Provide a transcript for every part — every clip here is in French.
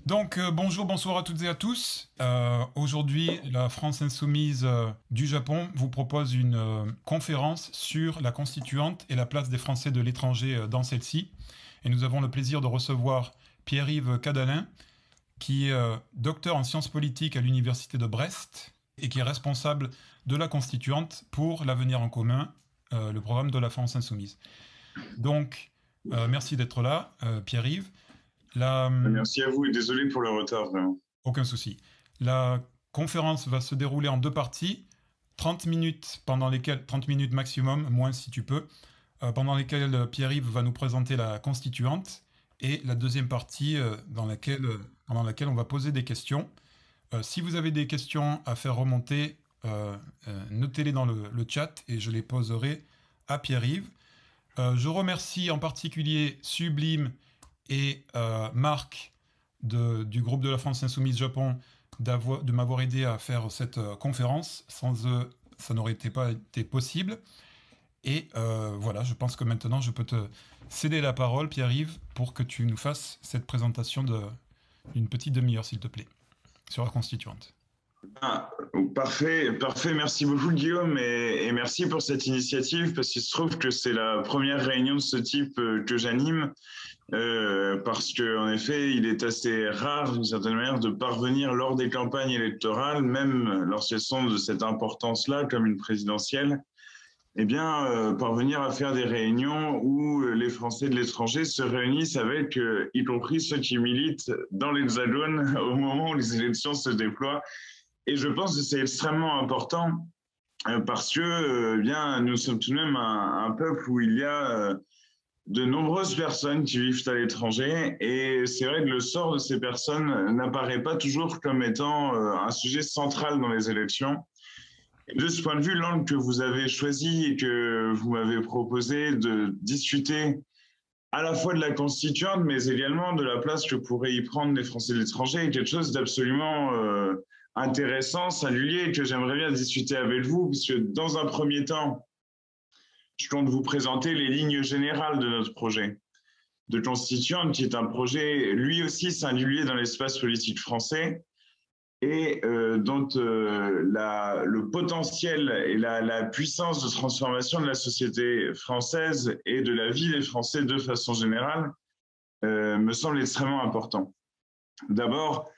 Bonjour, bonsoir à toutes et à tous. Aujourd'hui, la France Insoumise du Japon vous propose une conférence sur la constituante et la place des Français de l'étranger dans celle-ci. Et nous avons le plaisir de recevoir Pierre-Yves Cadalin, qui est docteur en sciences politiques à l'Université de Brest et qui est responsable de la constituante pour l'avenir en commun, le programme de la France Insoumise. Merci d'être là, Pierre-Yves. La, Merci à vous et désolé pour le retard, vraiment. Aucun souci. La conférence va se dérouler en deux parties, 30 minutes pendant lesquelles, 30 minutes maximum, moins si tu peux, pendant lesquelles Pierre-Yves va nous présenter la constituante, et la deuxième partie pendant laquelle on va poser des questions. Si vous avez des questions à faire remonter, notez-les dans le chat et je les poserai à Pierre-Yves. Je remercie en particulier Sublime et Marc du groupe de la France Insoumise Japon de m'avoir aidé à faire cette conférence. Sans eux, ça n'aurait pas été possible. Et voilà, je pense que maintenant, je peux te céder la parole, Pierre-Yves, pour que tu nous fasses cette présentation d'une petite demi-heure, s'il te plaît, sur la constituante. Ah, parfait, parfait. Merci beaucoup, Guillaume, et merci pour cette initiative, parce qu'il se trouve que c'est la première réunion de ce type que j'anime, parce qu'en effet, il est assez rare, d'une certaine manière, de parvenir lors des campagnes électorales, même lorsqu'elles sont de cette importance-là, comme une présidentielle, eh bien, parvenir à faire des réunions où les Français de l'étranger se réunissent avec, y compris ceux qui militent dans l'Hexagone au moment où les élections se déploient. Et je pense que c'est extrêmement important parce que bien, nous sommes tout de même un peuple où il y a de nombreuses personnes qui vivent à l'étranger et c'est vrai que le sort de ces personnes n'apparaît pas toujours comme étant un sujet central dans les élections. Et de ce point de vue, l'angle que vous avez choisi et que vous m'avez proposé de discuter à la fois de la constituante, mais également de la place que pourraient y prendre les Français de l'étranger est quelque chose d'absolument intéressant, singulier, que j'aimerais bien discuter avec vous, puisque dans un premier temps, je compte vous présenter les lignes générales de notre projet de constituante, qui est un projet lui aussi singulier dans l'espace politique français et dont le potentiel et la puissance de transformation de la société française et de la vie des Français de façon générale me semble extrêmement important. D'abord,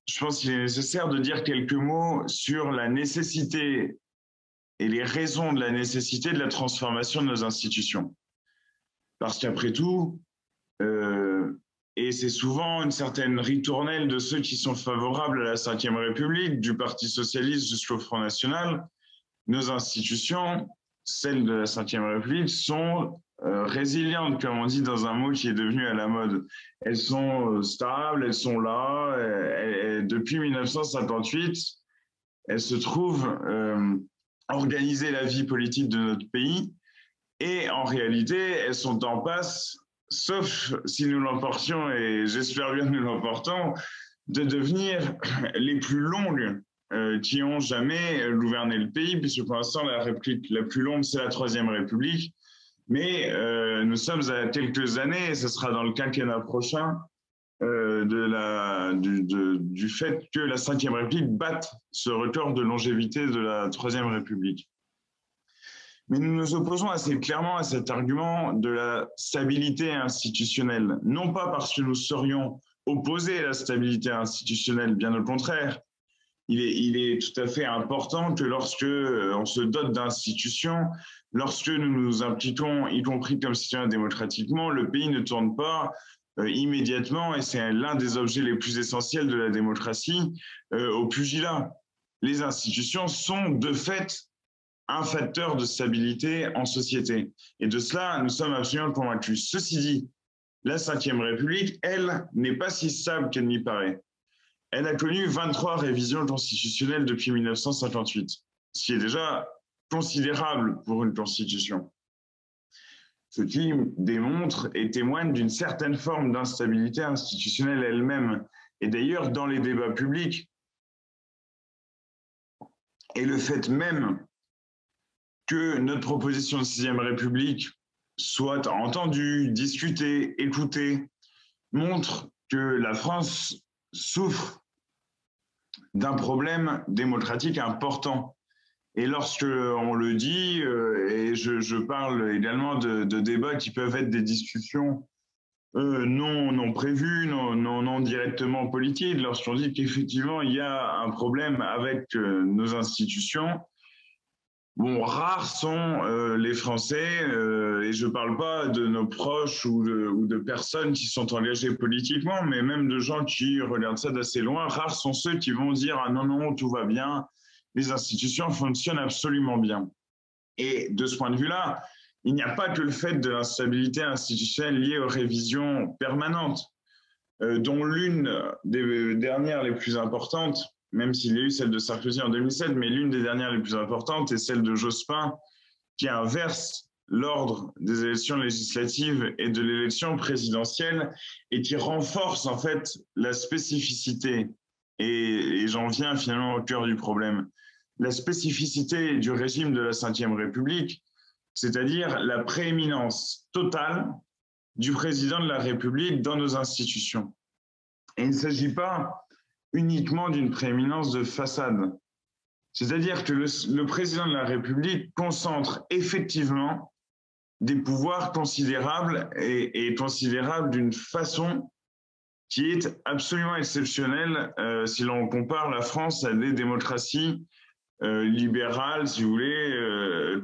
je pense qu'il est nécessaire de dire quelques mots sur la nécessité et les raisons de la nécessité de la transformation de nos institutions. Parce qu'après tout, et c'est souvent une certaine ritournelle de ceux qui sont favorables à la Ve République, du Parti socialiste jusqu'au Front National, nos institutions, celles de la Ve République, sont résilientes, comme on dit dans un mot qui est devenu à la mode. Elles sont stables, elles sont là. Depuis 1958, elles se trouvent organiser la vie politique de notre pays. Et en réalité, elles sont en passe, sauf si nous l'emportions, et j'espère bien que nous l'emportons, de devenir les plus longues qui ont jamais gouverné le pays, puisque pour l'instant, la République la plus longue, c'est la Troisième République. Mais nous sommes à quelques années, et ce sera dans le quinquennat prochain, du fait que la Ve République batte ce record de longévité de la Troisième République. Mais nous nous opposons assez clairement à cet argument de la stabilité institutionnelle, non pas parce que nous serions opposés à la stabilité institutionnelle, bien au contraire. Il est tout à fait important que lorsque on se dote d'institutions, lorsque nous nous impliquons, y compris comme citoyens démocratiquement, le pays ne tourne pas immédiatement, et c'est l'un des objets les plus essentiels de la démocratie, au pugilat. Les institutions sont de fait un facteur de stabilité en société. Et de cela, nous sommes absolument convaincus. Ceci dit, la Ve République, elle, n'est pas si stable qu'elle n'y paraît. Elle a connu 23 révisions constitutionnelles depuis 1958, ce qui est déjà considérable pour une constitution. Ce qui démontre et témoigne d'une certaine forme d'instabilité institutionnelle elle-même. Et d'ailleurs, dans les débats publics, et le fait même que notre proposition de 6e République soit entendue, discutée, écoutée, montre que la France souffre d'un problème démocratique important. Et lorsque on le dit, et je parle également de débats qui peuvent être des discussions non prévues, non directement politiques, lorsqu'on dit qu'effectivement il y a un problème avec nos institutions, bon, rares sont les Français, et je ne parle pas de nos proches ou de personnes qui sont engagées politiquement, mais même de gens qui regardent ça d'assez loin, rares sont ceux qui vont dire « Ah non, non, tout va bien, les institutions fonctionnent absolument bien ». Et de ce point de vue-là, il n'y a pas que le fait de l'instabilité institutionnelle liée aux révisions permanentes, dont l'une des dernières les plus importantes, même s'il y a eu celle de Sarkozy en 2007, mais l'une des dernières les plus importantes est celle de Jospin, qui inverse l'ordre des élections législatives et de l'élection présidentielle et qui renforce en fait la spécificité, et j'en viens finalement au cœur du problème, la spécificité du régime de la Ve République, c'est-à-dire la prééminence totale du président de la République dans nos institutions. Et il ne s'agit pas uniquement d'une prééminence de façade. C'est-à-dire que le président de la République concentre effectivement des pouvoirs considérables et considérables d'une façon qui est absolument exceptionnelle si l'on compare la France à des démocraties libérales, si vous voulez,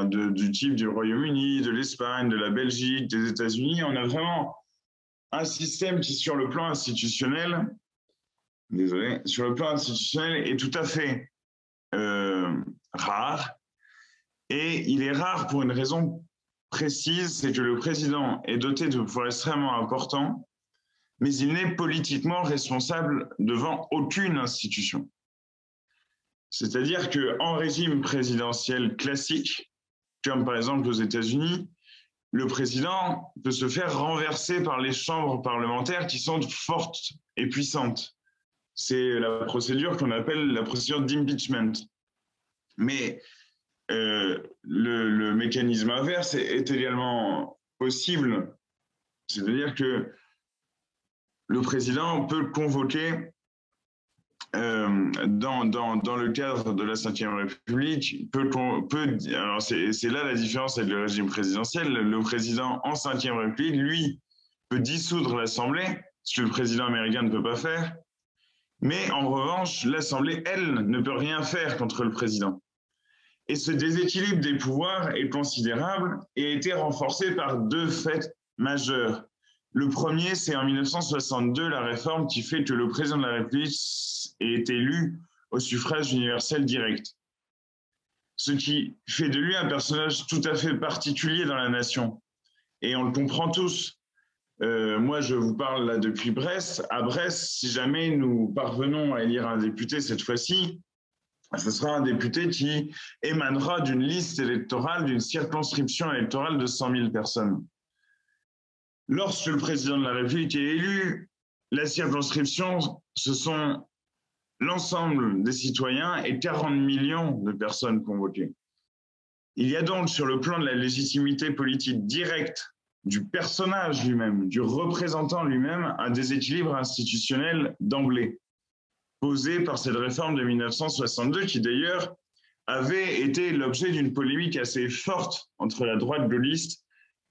du type du Royaume-Uni, de l'Espagne, de la Belgique, des États-Unis. On a vraiment un système qui, sur le plan institutionnel, est tout à fait rare. Et il est rare pour une raison précise, c'est que le président est doté de pouvoirs extrêmement importants, mais il n'est politiquement responsable devant aucune institution. C'est-à-dire qu'en régime présidentiel classique, comme par exemple aux États-Unis, le président peut se faire renverser par les chambres parlementaires qui sont fortes et puissantes. C'est la procédure qu'on appelle la procédure d'impeachment. Mais le mécanisme inverse est également possible. C'est-à-dire que le président peut convoquer, dans le cadre de la Ve République, alors c'est là la différence avec le régime présidentiel. Le président en Ve République, lui, peut dissoudre l'Assemblée, ce que le président américain ne peut pas faire. Mais en revanche, l'Assemblée, elle, ne peut rien faire contre le président. Et ce déséquilibre des pouvoirs est considérable et a été renforcé par deux faits majeurs. Le premier, c'est en 1962, la réforme qui fait que le président de la République est élu au suffrage universel direct. Ce qui fait de lui un personnage tout à fait particulier dans la nation. Et on le comprend tous. Moi, je vous parle là depuis Brest. À Brest, si jamais nous parvenons à élire un député cette fois-ci, ce sera un député qui émanera d'une liste électorale, d'une circonscription électorale de 100 000 personnes. Lorsque le président de la République est élu, la circonscription, ce sont l'ensemble des citoyens et 40 millions de personnes convoquées. Il y a donc, sur le plan de la légitimité politique directe du personnage lui-même, du représentant lui-même, un déséquilibre institutionnel d'emblée, posé par cette réforme de 1962, qui d'ailleurs avait été l'objet d'une polémique assez forte entre la droite gaulliste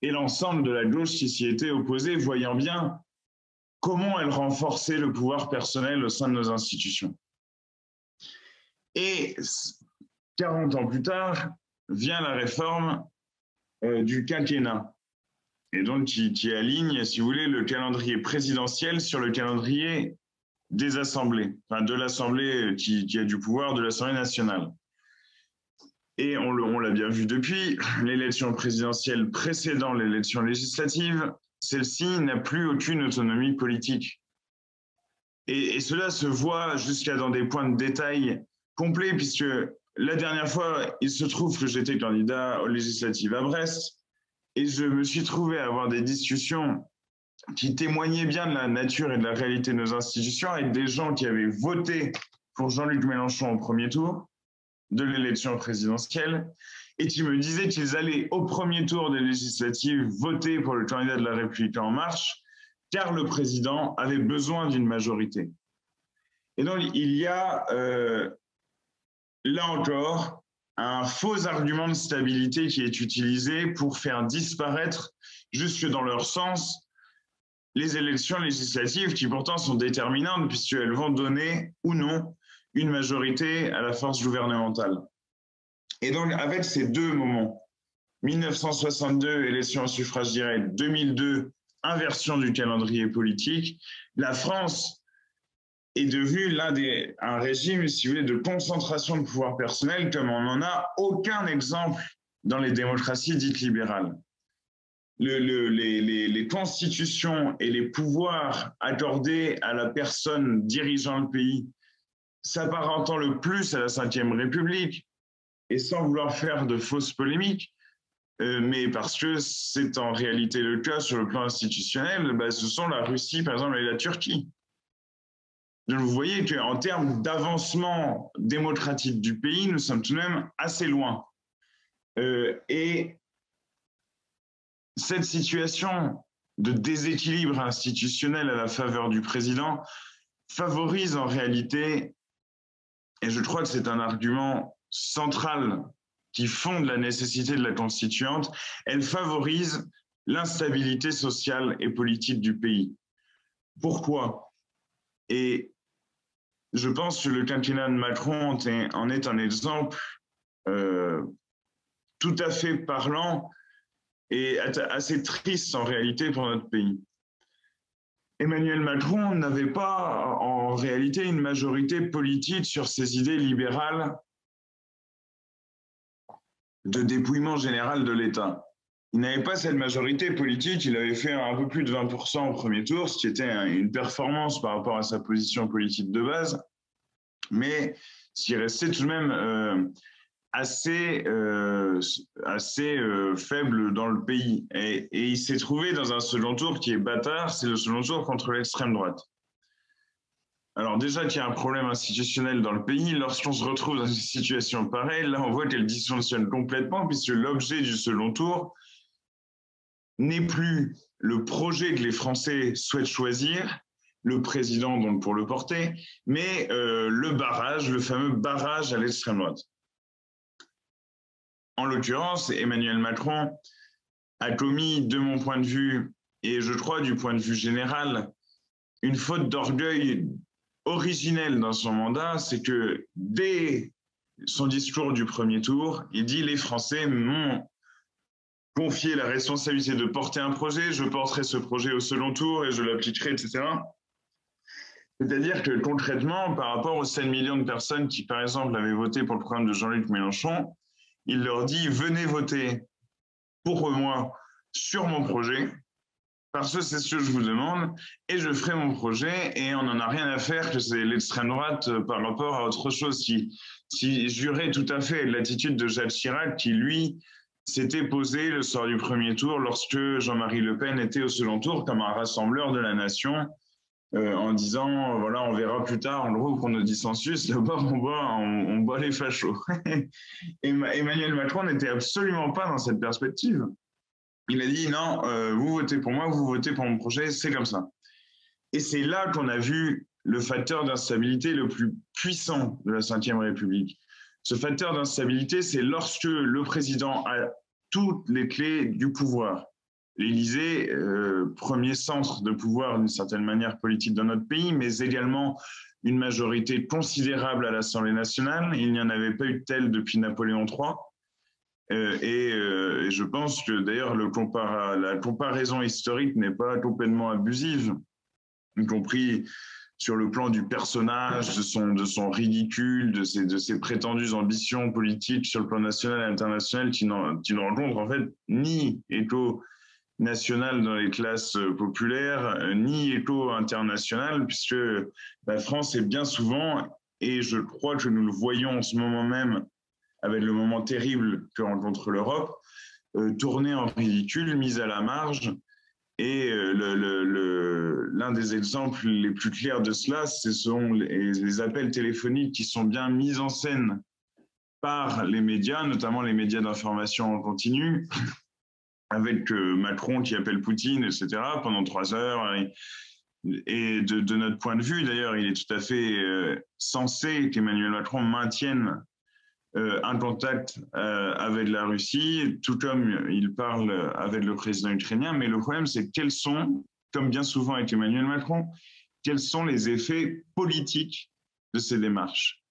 et l'ensemble de la gauche qui s'y était opposée, voyant bien comment elle renforçait le pouvoir personnel au sein de nos institutions. Et 40 ans plus tard, vient la réforme du quinquennat, et donc qui aligne, si vous voulez, le calendrier présidentiel sur le calendrier des assemblées, enfin de l'Assemblée qui a du pouvoir, de l'Assemblée nationale. Et on l'a bien vu depuis, l'élection présidentielle précédant l'élection législative, celle-ci n'a plus aucune autonomie politique. Et cela se voit jusqu'à dans des points de détail complets, puisque la dernière fois, il se trouve que j'étais candidat aux législatives à Brest, et je me suis trouvé à avoir des discussions qui témoignaient bien de la nature et de la réalité de nos institutions, avec des gens qui avaient voté pour Jean-Luc Mélenchon au premier tour de l'élection présidentielle, et qui me disaient qu'ils allaient au premier tour des législatives voter pour le candidat de la République en marche, car le président avait besoin d'une majorité. Et donc, il y a, là encore, un faux argument de stabilité qui est utilisé pour faire disparaître, jusque dans leur sens, les élections législatives qui pourtant sont déterminantes puisqu'elles vont donner ou non une majorité à la force gouvernementale. Et donc, avec ces deux moments, 1962, élection au suffrage direct, 2002, inversion du calendrier politique, la France est devenue un régime, si vous voulez, de concentration de pouvoir personnel comme on n'en a aucun exemple dans les démocraties dites libérales. Les constitutions et les pouvoirs accordés à la personne dirigeant le pays s'apparentant le plus à la Ve République, et sans vouloir faire de fausses polémiques, mais parce que c'est en réalité le cas sur le plan institutionnel, ce sont la Russie, par exemple, et la Turquie. Donc vous voyez qu'en termes d'avancement démocratique du pays, nous sommes tout de même assez loin. Et cette situation de déséquilibre institutionnel à la faveur du président favorise en réalité, et je crois que c'est un argument central qui fonde la nécessité de la constituante, elle favorise l'instabilité sociale et politique du pays. Pourquoi? Et je pense que le quinquennat de Macron en est un exemple tout à fait parlant et assez triste en réalité pour notre pays. Emmanuel Macron n'avait pas en réalité une majorité politique sur ses idées libérales de dépouillement général de l'État. Il n'avait pas cette majorité politique, il avait fait un peu plus de 20% au premier tour, ce qui était une performance par rapport à sa position politique de base, mais ce qui restait tout de même assez faible dans le pays. Et il s'est trouvé dans un second tour qui est bâtard, c'est le second tour contre l'extrême droite. Alors déjà qu'il y a un problème institutionnel dans le pays, lorsqu'on se retrouve dans une situation pareille, là on voit qu'elle dysfonctionne complètement puisque l'objet du second tour n'est plus le projet que les Français souhaitent choisir, le président donc pour le porter, mais le barrage, le fameux barrage à l'extrême droite. En l'occurrence, Emmanuel Macron a commis, de mon point de vue, et je crois du point de vue général, une faute d'orgueil originelle dans son mandat, c'est que dès son discours du premier tour, il dit « Les Français m'ont confié la responsabilité de porter un projet, je porterai ce projet au second tour et je l'appliquerai, etc. » C'est-à-dire que concrètement, par rapport aux 7 millions de personnes qui, par exemple, avaient voté pour le programme de Jean-Luc Mélenchon, il leur dit « Venez voter pour moi sur mon projet, parce que c'est ce que je vous demande, et je ferai mon projet, et on n'en a rien à faire que c'est l'extrême droite par rapport à autre chose qui jurait tout à fait l'attitude de Jacques Chirac, qui, lui, s'était posé le soir du premier tour lorsque Jean-Marie Le Pen était au second tour comme un rassembleur de la nation, en disant, voilà, on verra plus tard, en gros, qu'on a dissensus, d'abord on boit les fachos. Et Emmanuel Macron n'était absolument pas dans cette perspective. Il a dit non, vous votez pour moi, vous votez pour mon projet, c'est comme ça. Et c'est là qu'on a vu le facteur d'instabilité le plus puissant de la Ve République. Ce facteur d'instabilité, c'est lorsque le président a toutes les clés du pouvoir. L'Élysée, premier centre de pouvoir d'une certaine manière politique dans notre pays, mais également une majorité considérable à l'Assemblée nationale. Il n'y en avait pas eu de telle depuis Napoléon III. Et je pense que d'ailleurs la comparaison historique n'est pas complètement abusive, y compris sur le plan du personnage, de son ridicule, de ses prétendues ambitions politiques sur le plan national et international qui ne rencontrent en fait ni écho national dans les classes populaires, ni écho international, puisque la France est bien souvent, et je crois que nous le voyons en ce moment même, avec le moment terrible que rencontre l'Europe, tournée en ridicule, mise à la marge. Et l'un des exemples les plus clairs de cela, ce sont les appels téléphoniques qui sont bien mis en scène par les médias, notamment les médias d'information en continu, avec Macron qui appelle Poutine, etc., pendant 3 heures. Et de notre point de vue, d'ailleurs, il est tout à fait censé qu'Emmanuel Macron maintienne un contact avec la Russie, tout comme il parle avec le président ukrainien. Mais le problème, c'est quels sont, comme bien souvent avec Emmanuel Macron, quels sont les effets politiques de ces démarches.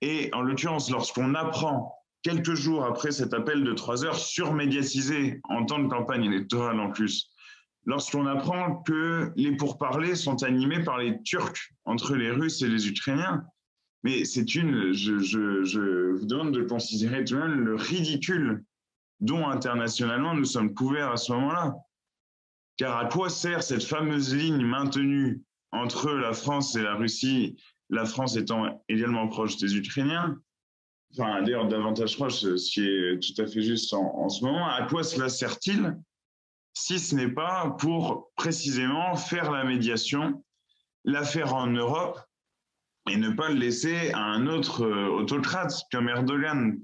Et en l'occurrence, lorsqu'on apprend quelques jours après cet appel de 3 heures surmédiatisé en temps de campagne électorale en plus, lorsqu'on apprend que les pourparlers sont animés par les Turcs entre les Russes et les Ukrainiens, mais je vous demande de considérer tout de même le ridicule dont internationalement nous sommes couverts à ce moment-là. Car à quoi sert cette fameuse ligne maintenue entre la France et la Russie, la France étant également proche des Ukrainiens, enfin d'ailleurs davantage proche, ce qui est tout à fait juste en ce moment, à quoi cela sert-il si ce n'est pas pour précisément faire la médiation, la faire en Europe et ne pas le laisser à un autre autocrate comme Erdogan.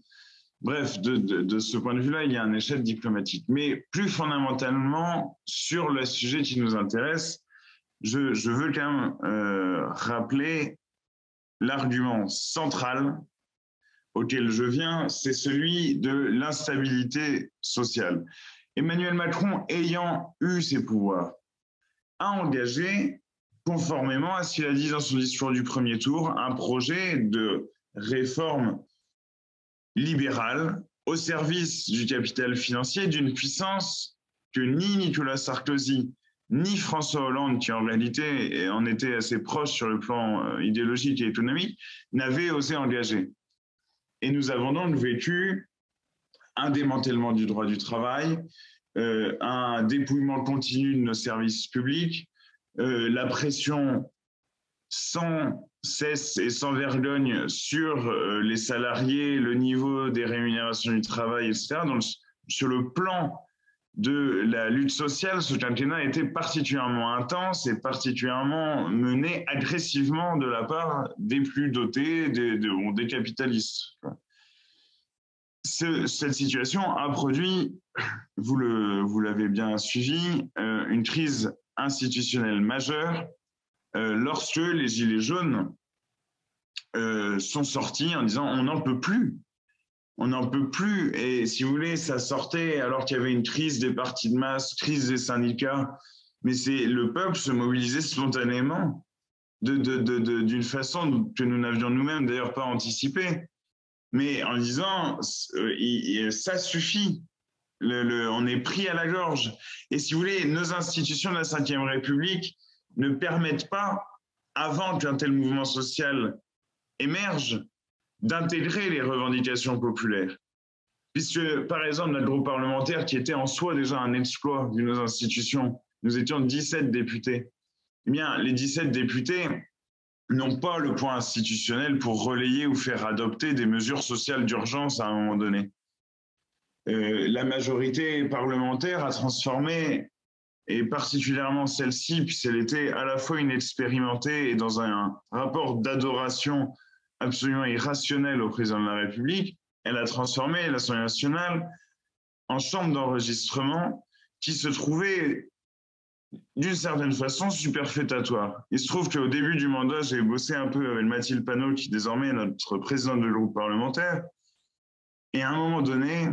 Bref, de ce point de vue-là, il y a un échec diplomatique. Mais plus fondamentalement, sur le sujet qui nous intéresse, je veux quand même rappeler l'argument central auquel je viens, c'est celui de l'instabilité sociale. Emmanuel Macron, ayant eu ses pouvoirs, a engagé, conformément à ce qu'il a dit dans son discours du premier tour, un projet de réforme libérale au service du capital financier d'une puissance que ni Nicolas Sarkozy ni François Hollande, qui en réalité en était assez proche sur le plan idéologique et économique, n'avaient osé engager. Et nous avons donc vécu un démantèlement du droit du travail, un dépouillement continu de nos services publics, la pression sans cesse et sans vergogne sur les salariés, le niveau des rémunérations du travail, etc. Donc, sur le plan de la lutte sociale, ce quinquennat a été particulièrement intense et particulièrement mené agressivement de la part des plus dotés, des capitalistes. Cette situation a produit, vous l'avez bien suivi, une crise institutionnelle majeure lorsque les Gilets jaunes sont sortis en disant on n'en peut plus. On n'en peut plus. Et si vous voulez, ça sortait alors qu'il y avait une crise des partis de masse, crise des syndicats. Mais c'est le peuple se mobilisait spontanément d'une façon que nous n'avions nous-mêmes d'ailleurs pas anticipée. Mais en disant, ça suffit. On est pris à la gorge. Et si vous voulez, nos institutions de la Ve République ne permettent pas, avant qu'un tel mouvement social émerge, d'intégrer les revendications populaires. Puisque, par exemple, notre groupe parlementaire, qui était en soi déjà un exploit de nos institutions, nous étions 17 députés. Eh bien, les 17 députés n'ont pas le poids institutionnel pour relayer ou faire adopter des mesures sociales d'urgence à un moment donné. La majorité parlementaire a transformé, et particulièrement celle-ci, puisqu'elle était à la fois inexpérimentée et dans un rapport d'adoration absolument irrationnel au président de la République, elle a transformé l'Assemblée nationale en chambre d'enregistrement qui se trouvait d'une certaine façon superfétatoire. Il se trouve qu'au début du mandat, j'ai bossé un peu avec Mathilde Panot, qui désormais est notre présidente du groupe parlementaire. Et à un moment donné,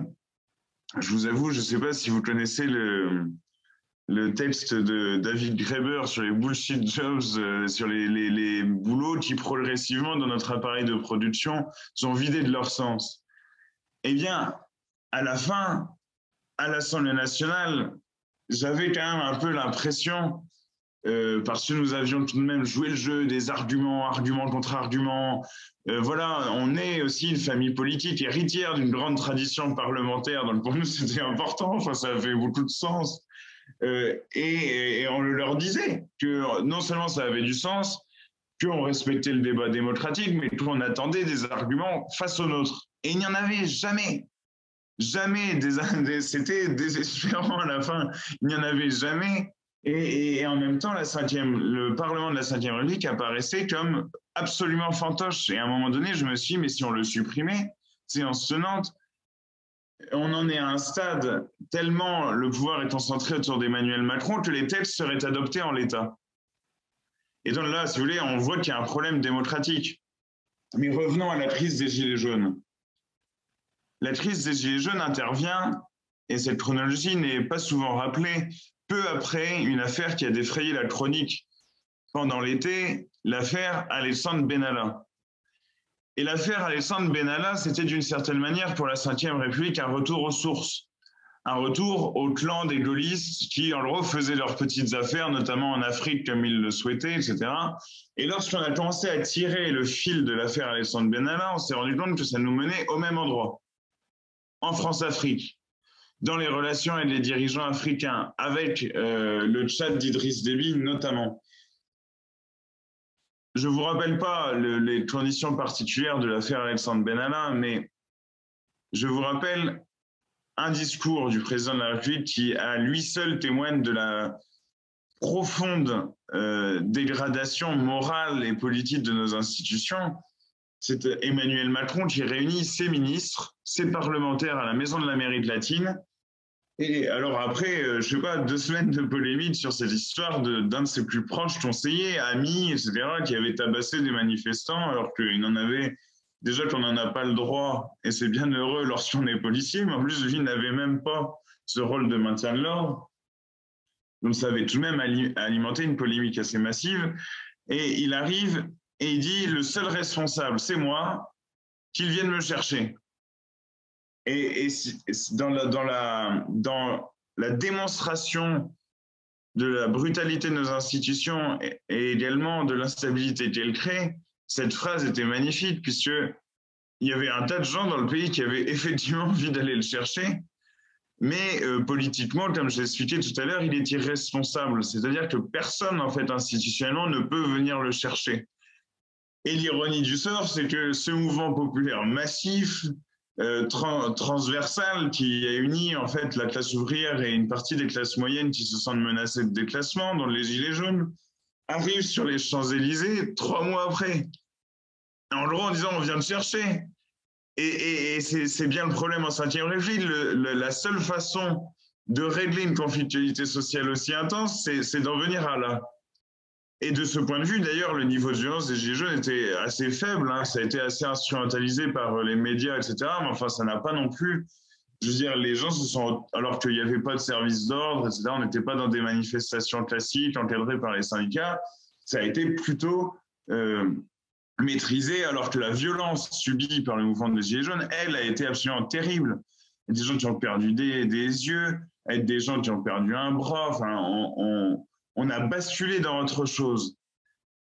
je vous avoue, je ne sais pas si vous connaissez le texte de David Graeber sur les bullshit jobs, sur les boulots qui progressivement dans notre appareil de production sont vidés de leur sens. Eh bien, à la fin, à l'Assemblée nationale, j'avais quand même un peu l'impression, parce que nous avions tout de même joué le jeu des arguments contre arguments. Voilà, on est aussi une famille politique héritière d'une grande tradition parlementaire, donc pour nous c'était important, enfin, ça avait beaucoup de sens. Et on leur disait que non seulement ça avait du sens, qu'on respectait le débat démocratique, mais qu'on attendait des arguments face aux nôtres. Et il n'y en avait jamais. Jamais. C'était désespérant à la fin. Il n'y en avait jamais. Et en même temps, le Parlement de la Ve République apparaissait comme absolument fantoche. Et à un moment donné, je me suis dit, mais si on le supprimait, séance tenante, on en est à un stade tellement le pouvoir est concentré autour d'Emmanuel Macron que les textes seraient adoptés en l'état. Et donc là, si vous voulez, on voit qu'il y a un problème démocratique. Mais revenons à la crise des Gilets jaunes. La crise des Gilets jaunes intervient, et cette chronologie n'est pas souvent rappelée, peu après une affaire qui a défrayé la chronique pendant l'été, l'affaire Alexandre Benalla. Et l'affaire Alexandre Benalla, c'était d'une certaine manière pour la Ve République un retour aux sources, un retour au clan des gaullistes qui, en gros, faisaient leurs petites affaires, notamment en Afrique comme ils le souhaitaient, etc. Et lorsqu'on a commencé à tirer le fil de l'affaire Alexandre Benalla, on s'est rendu compte que ça nous menait au même endroit, en France-Afrique, dans les relations avec les dirigeants africains, avec le Tchad d'Idriss Déby notamment. Je ne vous rappelle pas les conditions particulières de l'affaire Alexandre Benalla, mais je vous rappelle un discours du président de la République qui, à lui seul, témoigne de la profonde dégradation morale et politique de nos institutions. C'est Emmanuel Macron qui réunit ses ministres, ses parlementaires à la Maison de l'Amérique latine. Et alors après, je ne sais pas, 2 semaines de polémique sur cette histoire d'un de ses plus proches conseillers, amis, etc., qui avait tabassé des manifestants alors qu'il n'en avait... Déjà qu'on n'en a pas le droit, et c'est bien heureux lorsqu'on est policier, mais en plus, lui n'avait même pas ce rôle de maintien de l'ordre. Donc ça avait tout de même alimenté une polémique assez massive. Et il arrive et il dit, le seul responsable, c'est moi, qu'il vienne me chercher. Et dans la démonstration de la brutalité de nos institutions et également de l'instabilité qu'elle crée, cette phrase était magnifique puisqu'il y avait un tas de gens dans le pays qui avaient effectivement envie d'aller le chercher, mais politiquement, comme je l'expliquais tout à l'heure, il est irresponsable. C'est-à-dire que personne, en fait, institutionnellement, ne peut venir le chercher. Et l'ironie du sort, c'est que ce mouvement populaire massif, transversal, qui a uni en fait la classe ouvrière et une partie des classes moyennes qui se sentent menacées de déclassement, dans les Gilets jaunes, arrive sur les Champs-Élysées 3 mois après, en gros en disant on vient te chercher. Et c'est bien le problème en Ve République. La seule façon de régler une conflictualité sociale aussi intense, c'est d'en venir à là. Et de ce point de vue, d'ailleurs, le niveau de violence des Gilets jaunes était assez faible. Hein. Ça a été assez instrumentalisé par les médias, etc. Mais enfin, ça n'a pas non plus... Je veux dire, les gens se sont... Alors qu'il n'y avait pas de service d'ordre, etc., on n'était pas dans des manifestations classiques encadrées par les syndicats. Ça a été plutôt maîtrisé, alors que la violence subie par le mouvement des Gilets jaunes, elle, a été absolument terrible. Il y a des gens qui ont perdu des yeux, des gens qui ont perdu un bras. Enfin, on a basculé dans autre chose.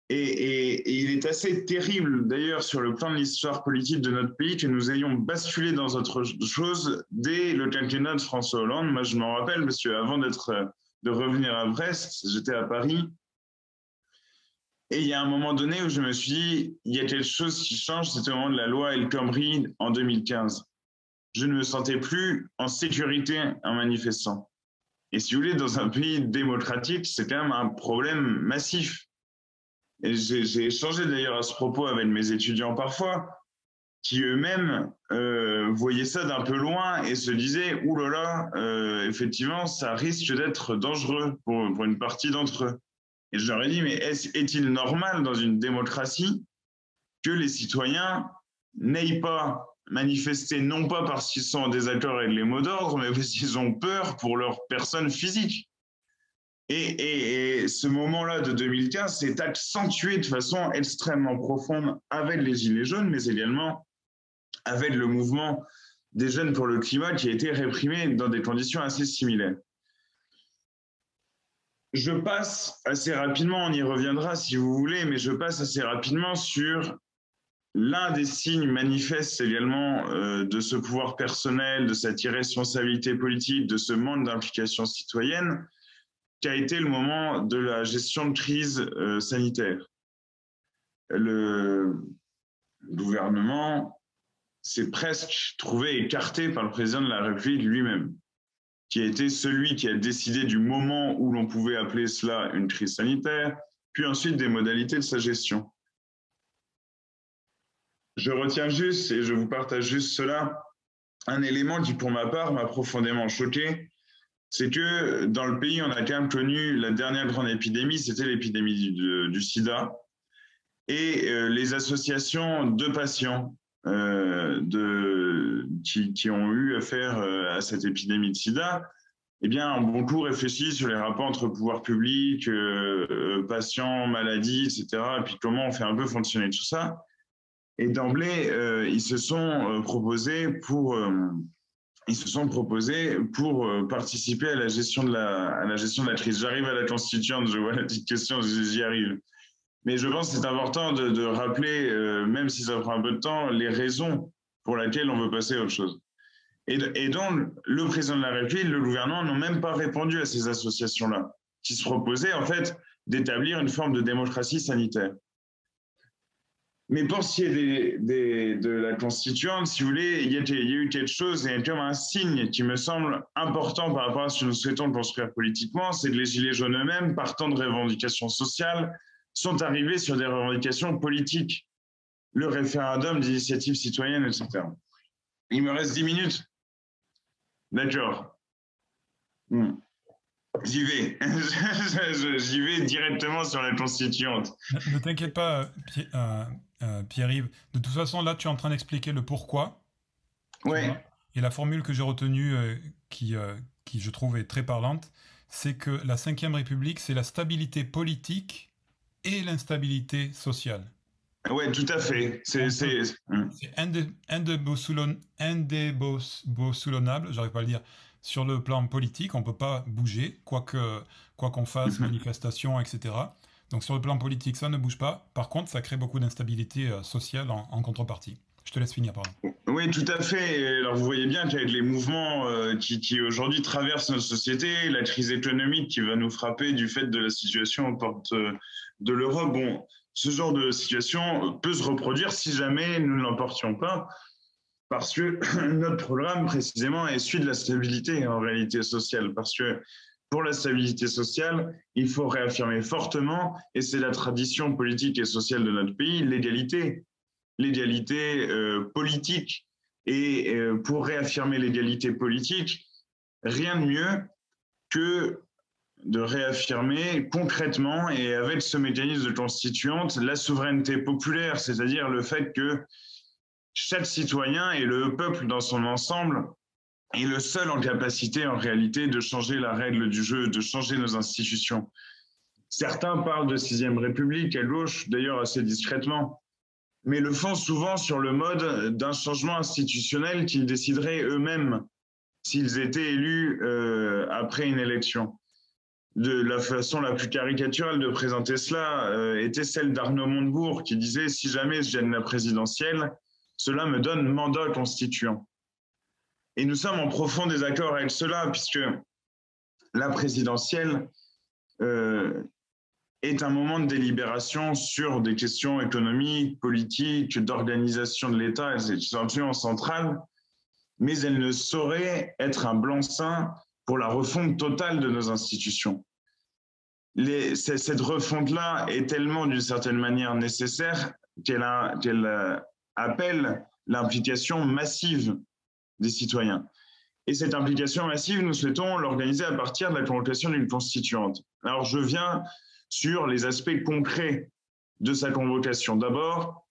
Et il est assez terrible, d'ailleurs, sur le plan de l'histoire politique de notre pays, que nous ayons basculé dans autre chose dès le quinquennat de François Hollande. Moi, je m'en rappelle, parce qu'avant de revenir à Brest, j'étais à Paris. Et il y a un moment donné où je me suis dit, il y a quelque chose qui change, c'était au moment de la loi El Khomri en 2015. Je ne me sentais plus en sécurité en manifestant. Et si vous voulez, dans un pays démocratique, c'est quand même un problème massif. Et j'ai échangé d'ailleurs à ce propos avec mes étudiants parfois, qui eux-mêmes voyaient ça d'un peu loin et se disaient « Ouh là là, effectivement, ça risque d'être dangereux pour une partie d'entre eux ». Et je leur ai dit « Mais est-il normal dans une démocratie que les citoyens n'aillent pas manifester, non pas parce qu'ils sont en désaccord avec les mots d'ordre, mais parce qu'ils ont peur pour leur personne physique ». Et ce moment-là de 2015 s'est accentué de façon extrêmement profonde avec les Gilets jaunes, mais également avec le mouvement des jeunes pour le climat qui a été réprimé dans des conditions assez similaires. Je passe assez rapidement, on y reviendra si vous voulez, mais je passe assez rapidement sur l'un des signes manifestes également de ce pouvoir personnel, de cette irresponsabilité politique, de ce manque d'implication citoyenne, qui a été le moment de la gestion de crise sanitaire. Le gouvernement s'est presque trouvé écarté par le président de la République lui-même, qui a été celui qui a décidé du moment où l'on pouvait appeler cela une crise sanitaire, puis ensuite des modalités de sa gestion. Je retiens juste, et je vous partage juste cela, un élément qui, pour ma part, m'a profondément choqué, c'est que dans le pays, on a quand même connu la dernière grande épidémie, c'était l'épidémie du sida. Et les associations de patients qui ont eu affaire à cette épidémie de sida, eh bien, ont beaucoup réfléchi sur les rapports entre pouvoir public, patients, maladies, etc. Et puis comment on fait un peu fonctionner tout ça. Et d'emblée, ils se sont proposés pour participer à la gestion de la crise. J'arrive à la constituante, je vois la petite question, j'y arrive. Mais je pense que c'est important de rappeler, même si ça prend un peu de temps, les raisons pour lesquelles on veut passer à autre chose. Et donc, le président de la République, le gouvernement n'ont même pas répondu à ces associations-là, qui se proposaient en fait d'établir une forme de démocratie sanitaire. Mais pour ce qui est de la constituante, si vous voulez, il y a eu quelque chose, il y a comme un signe qui me semble important par rapport à ce que nous souhaitons construire politiquement, c'est que les Gilets jaunes eux-mêmes, partant de revendications sociales, sont arrivés sur des revendications politiques. Le référendum d'initiative citoyenne, etc. Il me reste 10 minutes. D'accord. J'y vais. J'y vais directement sur la constituante. Ne t'inquiète pas, Pierre-Yves. De toute façon, là, tu es en train d'expliquer le pourquoi. Ouais. Et la formule que j'ai retenue, qui je trouve est très parlante, c'est que la Ve République, c'est la stabilité politique et l'instabilité sociale. Oui, tout à fait. C'est indéboulonnable, j'arrive pas à le dire, sur le plan politique, on ne peut pas bouger, quoi qu'on fasse, manifestation, etc. Donc sur le plan politique, ça ne bouge pas. Par contre, ça crée beaucoup d'instabilité sociale en contrepartie. Je te laisse finir, pardon. Oui, tout à fait. Alors vous voyez bien qu'avec les mouvements qui aujourd'hui traversent notre société, la crise économique qui va nous frapper du fait de la situation aux portes de l'Europe, bon, ce genre de situation peut se reproduire si jamais nous ne l'emportions pas, parce que notre programme précisément est celui de la stabilité en réalité sociale, parce que pour la stabilité sociale, il faut réaffirmer fortement, et c'est la tradition politique et sociale de notre pays, l'égalité politique. Et pour réaffirmer l'égalité politique, rien de mieux que de réaffirmer concrètement et avec ce mécanisme de constituante la souveraineté populaire, c'est-à-dire le fait que chaque citoyen et le peuple dans son ensemble est le seul en capacité en réalité de changer la règle du jeu, de changer nos institutions. Certains parlent de 6e République à gauche, d'ailleurs assez discrètement, mais le font souvent sur le mode d'un changement institutionnel qu'ils décideraient eux-mêmes s'ils étaient élus après une élection. De la façon la plus caricaturale de présenter cela était celle d'Arnaud Montebourg qui disait « Si jamais je gagne la présidentielle, cela me donne mandat constituant ». Et nous sommes en profond désaccord avec cela puisque la présidentielle est un moment de délibération sur des questions économiques, politiques, d'organisation de l'État, c'est absolument central, mais elle ne saurait être un blanc-seing pour la refonte totale de nos institutions. Cette refonte-là est tellement, d'une certaine manière, nécessaire qu'elle appelle l'implication massive des citoyens. Et cette implication massive, nous souhaitons l'organiser à partir de la convocation d'une constituante. Alors, je viens sur les aspects concrets de sa convocation. D'abord,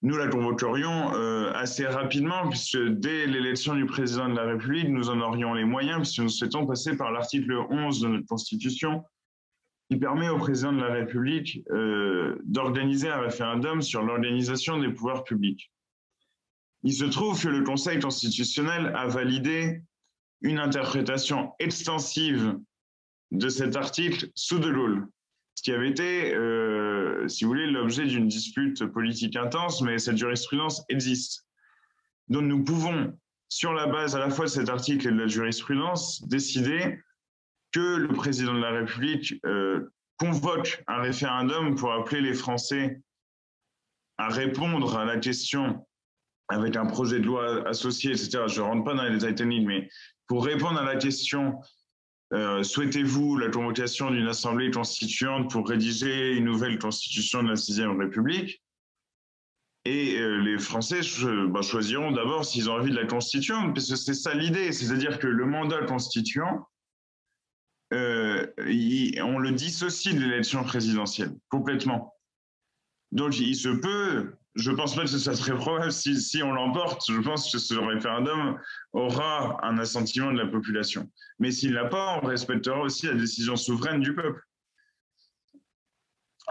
nous la convoquerions assez rapidement, puisque dès l'élection du président de la République, nous en aurions les moyens, puisque nous souhaitons passer par l'article 11 de notre Constitution, qui permet au président de la République d'organiser un référendum sur l'organisation des pouvoirs publics. Il se trouve que le Conseil constitutionnel a validé une interprétation extensive de cet article sous De Gaulle, ce qui avait été, si vous voulez, l'objet d'une dispute politique intense, mais cette jurisprudence existe. Donc nous pouvons, sur la base à la fois de cet article et de la jurisprudence, décider que le président de la République convoque un référendum pour appeler les Français à répondre à la question avec un projet de loi associé, etc. Je ne rentre pas dans les détails techniques, mais pour répondre à la question souhaitez-vous la convocation d'une assemblée constituante pour rédiger une nouvelle constitution de la 6e République? Et les Français choisiront d'abord s'ils ont envie de la constituante, parce que c'est ça l'idée, c'est-à-dire que le mandat constituant, on le dissocie de l'élection présidentielle, complètement. Donc il se peut, je pense pas que ça serait probable si on l'emporte, je pense que ce référendum aura un assentiment de la population. Mais s'il l'a pas, on respectera aussi la décision souveraine du peuple.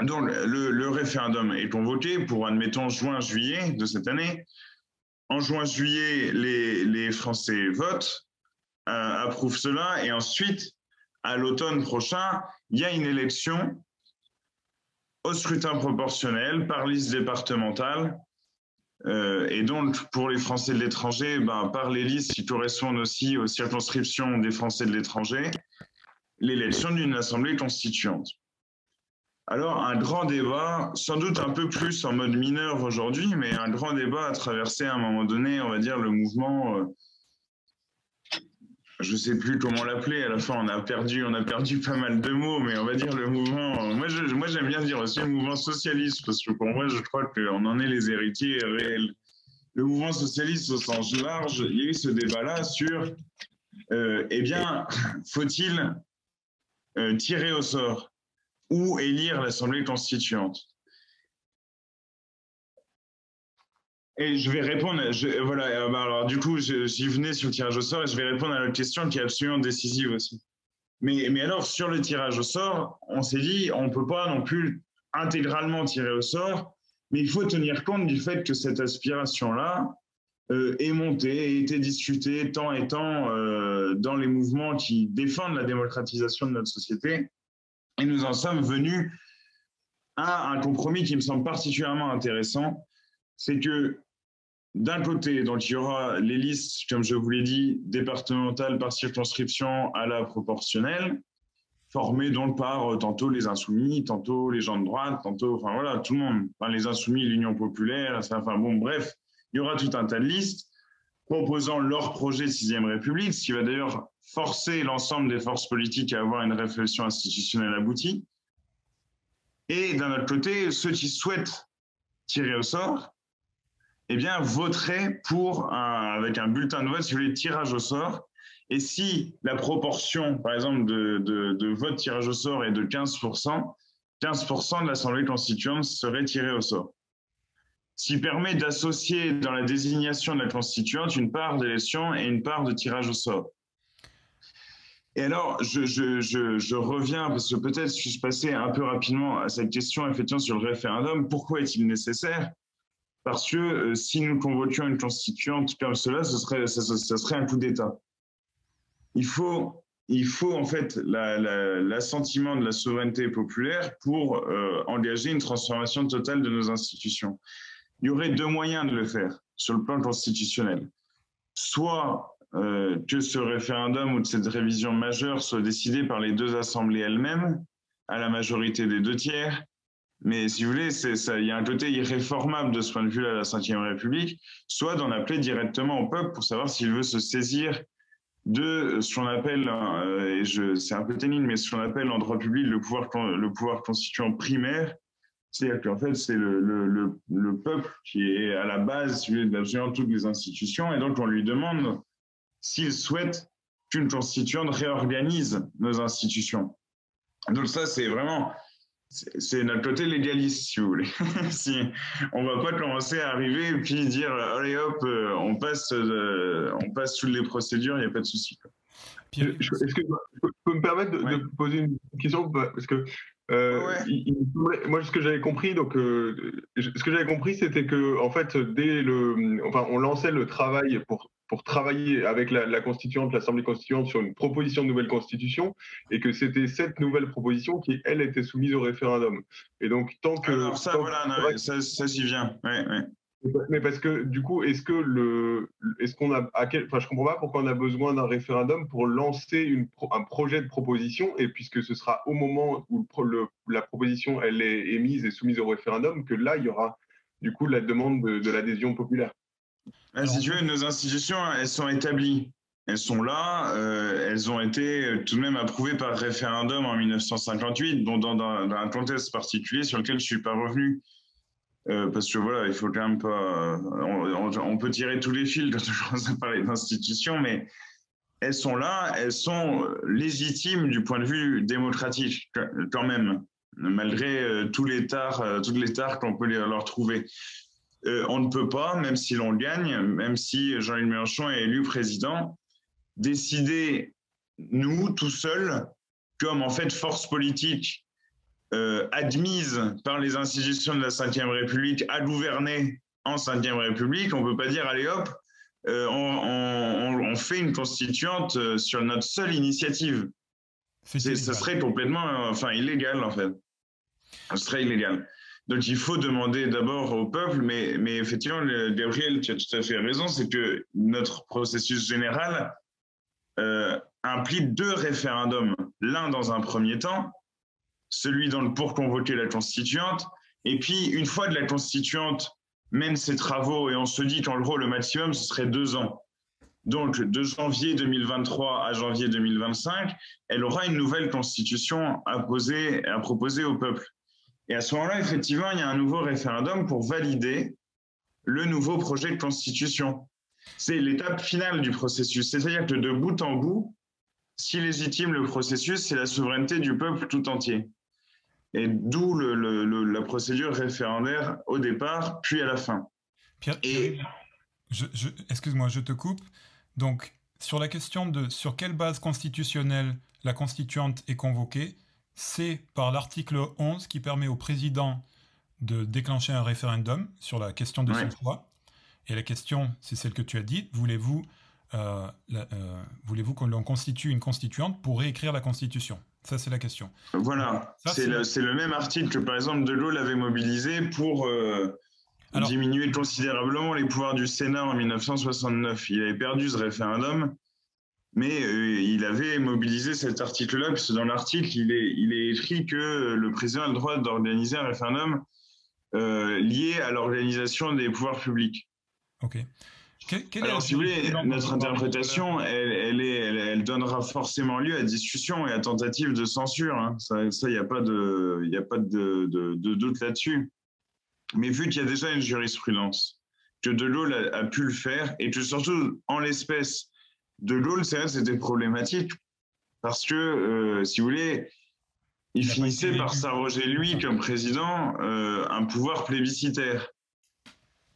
Donc le référendum est convoqué pour, admettons, juin-juillet de cette année. En juin-juillet, les Français votent, approuvent cela, et ensuite, à l'automne prochain, il y a une élection au scrutin proportionnel par liste départementale. Et donc, pour les Français de l'étranger, par les listes qui correspondent aussi aux circonscriptions des Français de l'étranger, l'élection d'une assemblée constituante. Alors, un grand débat, sans doute un peu plus en mode mineur aujourd'hui, mais un grand débat a traversé à un moment donné, on va dire, le mouvement, je ne sais plus comment l'appeler, à la fin on a perdu pas mal de mots, mais on va dire le mouvement, moi j'aime bien dire aussi le mouvement socialiste, parce que pour moi je crois qu'on en est les héritiers réels. Le mouvement socialiste au sens large, il y a eu ce débat-là sur, eh bien, faut-il tirer au sort ou élire l'Assemblée constituante? Et je vais répondre, voilà, alors du coup, j'y venais sur le tirage au sort et je vais répondre à l'autre question qui est absolument décisive aussi. Mais alors, sur le tirage au sort, on s'est dit, on ne peut pas non plus intégralement tirer au sort, mais il faut tenir compte du fait que cette aspiration-là est montée et été discutée tant et tant dans les mouvements qui défendent la démocratisation de notre société. Et nous en sommes venus à un compromis qui me semble particulièrement intéressant, c'est que d'un côté, donc il y aura les listes, comme je vous l'ai dit, départementales par circonscription à la proportionnelle, formées donc par tantôt les insoumis, tantôt les gens de droite, tantôt, enfin voilà, tout le monde, enfin, les insoumis, l'Union populaire, enfin bon, bref, il y aura tout un tas de listes proposant leur projet de 6e République, ce qui va d'ailleurs forcer l'ensemble des forces politiques à avoir une réflexion institutionnelle aboutie. Et d'un autre côté, ceux qui souhaitent tirer au sort, eh bien, voterait pour avec un bulletin de vote, si vous voulez, tirage au sort. Et si la proportion, par exemple, de vote tirage au sort est de 15%, 15% de l'Assemblée constituante serait tirée au sort. Ce qui permet d'associer dans la désignation de la constituante une part d'élection et une part de tirage au sort. Et alors, je reviens, parce que peut-être suis-je passé un peu rapidement à cette question, effectivement, sur le référendum. Pourquoi est-il nécessaire ? Parce que si nous convoquions une constituante comme cela, ça serait un coup d'État. Il faut en fait l'assentiment de la souveraineté populaire pour engager une transformation totale de nos institutions. Il y aurait deux moyens de le faire sur le plan constitutionnel. Soit que ce référendum ou de cette révision majeure soit décidé par les deux assemblées elles-mêmes, à la majorité des 2/3, mais si vous voulez, il y a un côté irréformable de ce point de vue-là, la Ve République, soit d'en appeler directement au peuple pour savoir s'il veut se saisir de ce qu'on appelle, c'est un peu ténible, mais ce qu'on appelle en droit public le pouvoir constituant primaire. C'est-à-dire qu'en fait, c'est le peuple qui est à la base, si vous voulez, d'absolument toutes les institutions, et donc on lui demande s'il souhaite qu'une constituante réorganise nos institutions. Donc ça, c'est vraiment... C'est notre côté légaliste, si vous voulez. Si, on ne va pas commencer à arriver et puis dire allez hop, on passe toutes les procédures, il n'y a pas de souci. Est-ce que je peux me permettre de poser une question, parce que moi, ce que j'avais compris, c'était que en fait, on lançait le travail pour travailler avec la constituante, l'Assemblée constituante, sur une proposition de nouvelle constitution, et que c'était cette nouvelle proposition qui, elle, était soumise au référendum. Et donc, tant que... Alors ça, voilà, ça j'y viens. Ouais. Mais parce que du coup, je comprends pas pourquoi on a besoin d'un référendum pour lancer un projet de proposition, et puisque ce sera au moment où la proposition elle est émise et soumise au référendum que là il y aura du coup la demande de l'adhésion populaire. Si tu veux, nos institutions, elles sont établies. Elles sont là, elles ont été tout de même approuvées par référendum en 1958, dans un contexte particulier sur lequel je ne suis pas revenu. parce que voilà, il faut quand même pas. On peut tirer tous les fils quand on commence à parler d'institutions, mais elles sont là, elles sont légitimes du point de vue démocratique quand même, malgré tous les toutes les tares qu'on peut leur trouver. On ne peut pas, même si l'on gagne, même si Jean-Luc Mélenchon est élu président, décider, nous, tout seuls, comme en fait force politique admise par les institutions de la Ve République à gouverner en Ve République, on ne peut pas dire, allez hop, on fait une constituante sur notre seule initiative. Ça serait complètement illégal, en fait. Ça serait illégal. Donc, il faut demander d'abord au peuple, mais effectivement, Gabriel, tu as tout à fait raison, c'est que notre processus général implique 2 référendums. L'un dans un premier temps, celui pour convoquer la constituante, et puis, une fois que la constituante mène ses travaux, et on se dit qu'en gros, le maximum, ce serait 2 ans. Donc, de janvier 2023 à janvier 2025, elle aura une nouvelle constitution à proposer au peuple. Et à ce moment-là, effectivement, il y a un nouveau référendum pour valider le nouveau projet de constitution. C'est l'étape finale du processus. C'est-à-dire que de bout en bout, ce qui légitime le processus, c'est la souveraineté du peuple tout entier. Et d'où la procédure référendaire au départ, puis à la fin. Pierre, excuse-moi, je te coupe. Donc, sur la question de sur quelle base constitutionnelle la constituante est convoquée, c'est par l'article 11 qui permet au président de déclencher un référendum sur la question de son choix. Et la question, c'est celle que tu as dite, voulez-vous que l'on constitue une constituante pour réécrire la Constitution? Ça, c'est la question. Voilà, c'est le même article que, par exemple, De Gaulle avait mobilisé pour diminuer considérablement les pouvoirs du Sénat en 1969. Il avait perdu ce référendum, mais il avait mobilisé cet article-là, puisque dans l'article, il est écrit que le président a le droit d'organiser un référendum lié à l'organisation des pouvoirs publics. Ok. Alors, si vous voulez, notre interprétation, elle donnera forcément lieu à discussion et à tentative de censure. Hein. Ça, il n'y a pas de doute là-dessus. Mais vu qu'il y a déjà une jurisprudence, que De Gaulle a pu le faire, et que surtout, en l'espèce, De Gaulle, c'est vrai, c'était problématique, parce que, si vous voulez, il finissait par s'arroger, lui, comme président, un pouvoir plébiscitaire.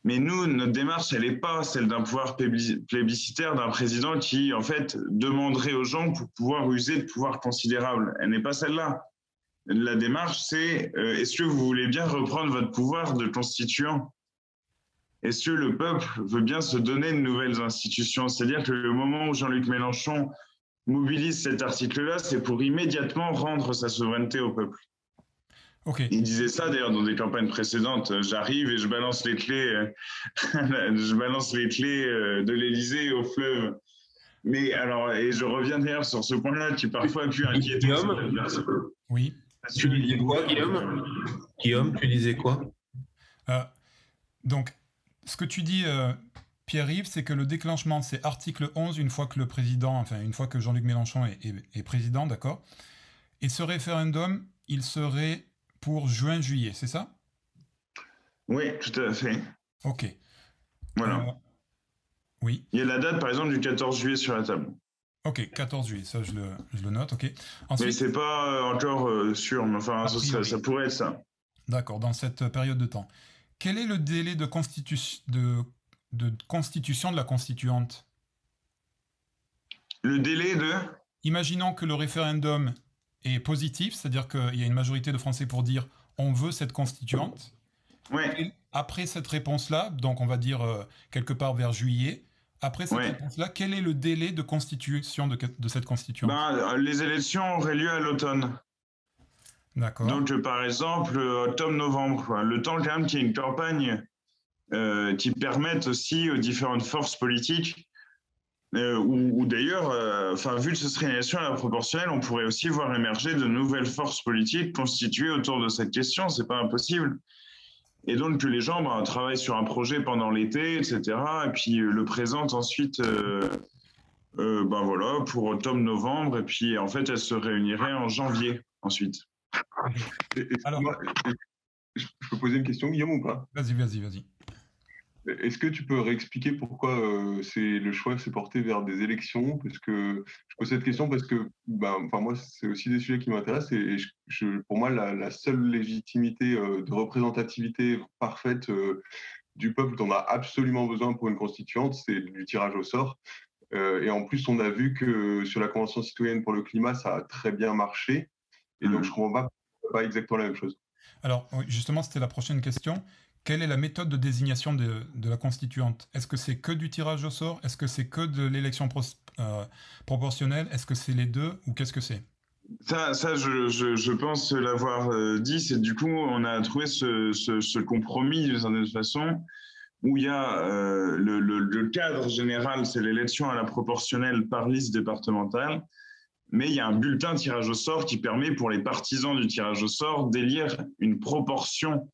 Mais nous, notre démarche, elle n'est pas celle d'un pouvoir plébiscitaire d'un président qui, en fait, demanderait aux gens pour pouvoir user de pouvoirs considérables. Elle n'est pas celle-là. La démarche, c'est est-ce que vous voulez bien reprendre votre pouvoir de constituant? Est-ce que le peuple veut bien se donner de nouvelles institutions? C'est-à-dire que le moment où Jean-Luc Mélenchon mobilise cet article-là, c'est pour immédiatement rendre sa souveraineté au peuple. Okay. Il disait ça d'ailleurs dans des campagnes précédentes. J'arrive et je balance les clés, de l'Élysée au fleuve. Mais alors, et je reviens d'ailleurs sur ce point-là qui parfois a pu inquiéter. Oui. Tu disais quoi, Guillaume? Guillaume, tu disais quoi? Donc, ce que tu dis, Pierre-Yves, c'est que le déclenchement, c'est article 11, une fois que Jean-Luc Mélenchon est président, d'accord? Et ce référendum, il serait pour juin-juillet, c'est ça? Oui, tout à fait. Ok. Voilà. Oui. Il y a la date, par exemple, du 14 juillet sur la table. Ok, 14 juillet, ça je le note, ok. Ensuite, mais c'est pas encore sûr, mais enfin, ça pourrait être ça. D'accord, dans cette période de temps. Quel est le délai de constitution de la constituante? Le délai de... Imaginons que le référendum est positif, c'est-à-dire qu'il y a une majorité de Français pour dire on veut cette constituante. Ouais. Et après cette réponse-là, donc on va dire quelque part vers juillet, après cette réponse-là, quel est le délai de constitution de cette constituante? Les élections auraient lieu à l'automne. D'accord. Donc, par exemple, octobre-novembre, le temps quand même qu'il y ait une campagne qui permette aussi aux différentes forces politiques ou d'ailleurs, vu que ce serait une élection à la proportionnelle, on pourrait aussi voir émerger de nouvelles forces politiques constituées autour de cette question, c'est pas impossible. Et donc que les gens travaillent sur un projet pendant l'été, etc., et puis le présentent ensuite pour octobre-novembre, et puis en fait, elles se réuniraient en janvier ensuite. Alors, Je peux poser une question, Guillaume, ou pas? Vas-y. Est-ce que tu peux réexpliquer pourquoi le choix s'est porté vers des élections? Parce que je pose cette question parce que enfin, moi, c'est aussi des sujets qui m'intéressent et pour moi, la seule légitimité de représentativité parfaite du peuple dont on a absolument besoin pour une constituante, c'est du tirage au sort. Et en plus, on a vu que sur la Convention citoyenne pour le climat, ça a très bien marché. Et donc, je ne comprends pas exactement la même chose. Alors, oui, justement, c'était la prochaine question. Quelle est la méthode de désignation de la constituante? Est-ce que c'est que du tirage au sort? Est-ce que c'est que de l'élection proportionnelle? Est-ce que c'est les deux? Ou qu'est-ce que c'est? Je pense l'avoir dit. C'est du coup, on a trouvé ce compromis d'une certaine façon où il y a le cadre général, c'est l'élection à la proportionnelle par liste départementale. Mais il y a un bulletin tirage au sort qui permet pour les partisans du tirage au sort d'élire une proportion,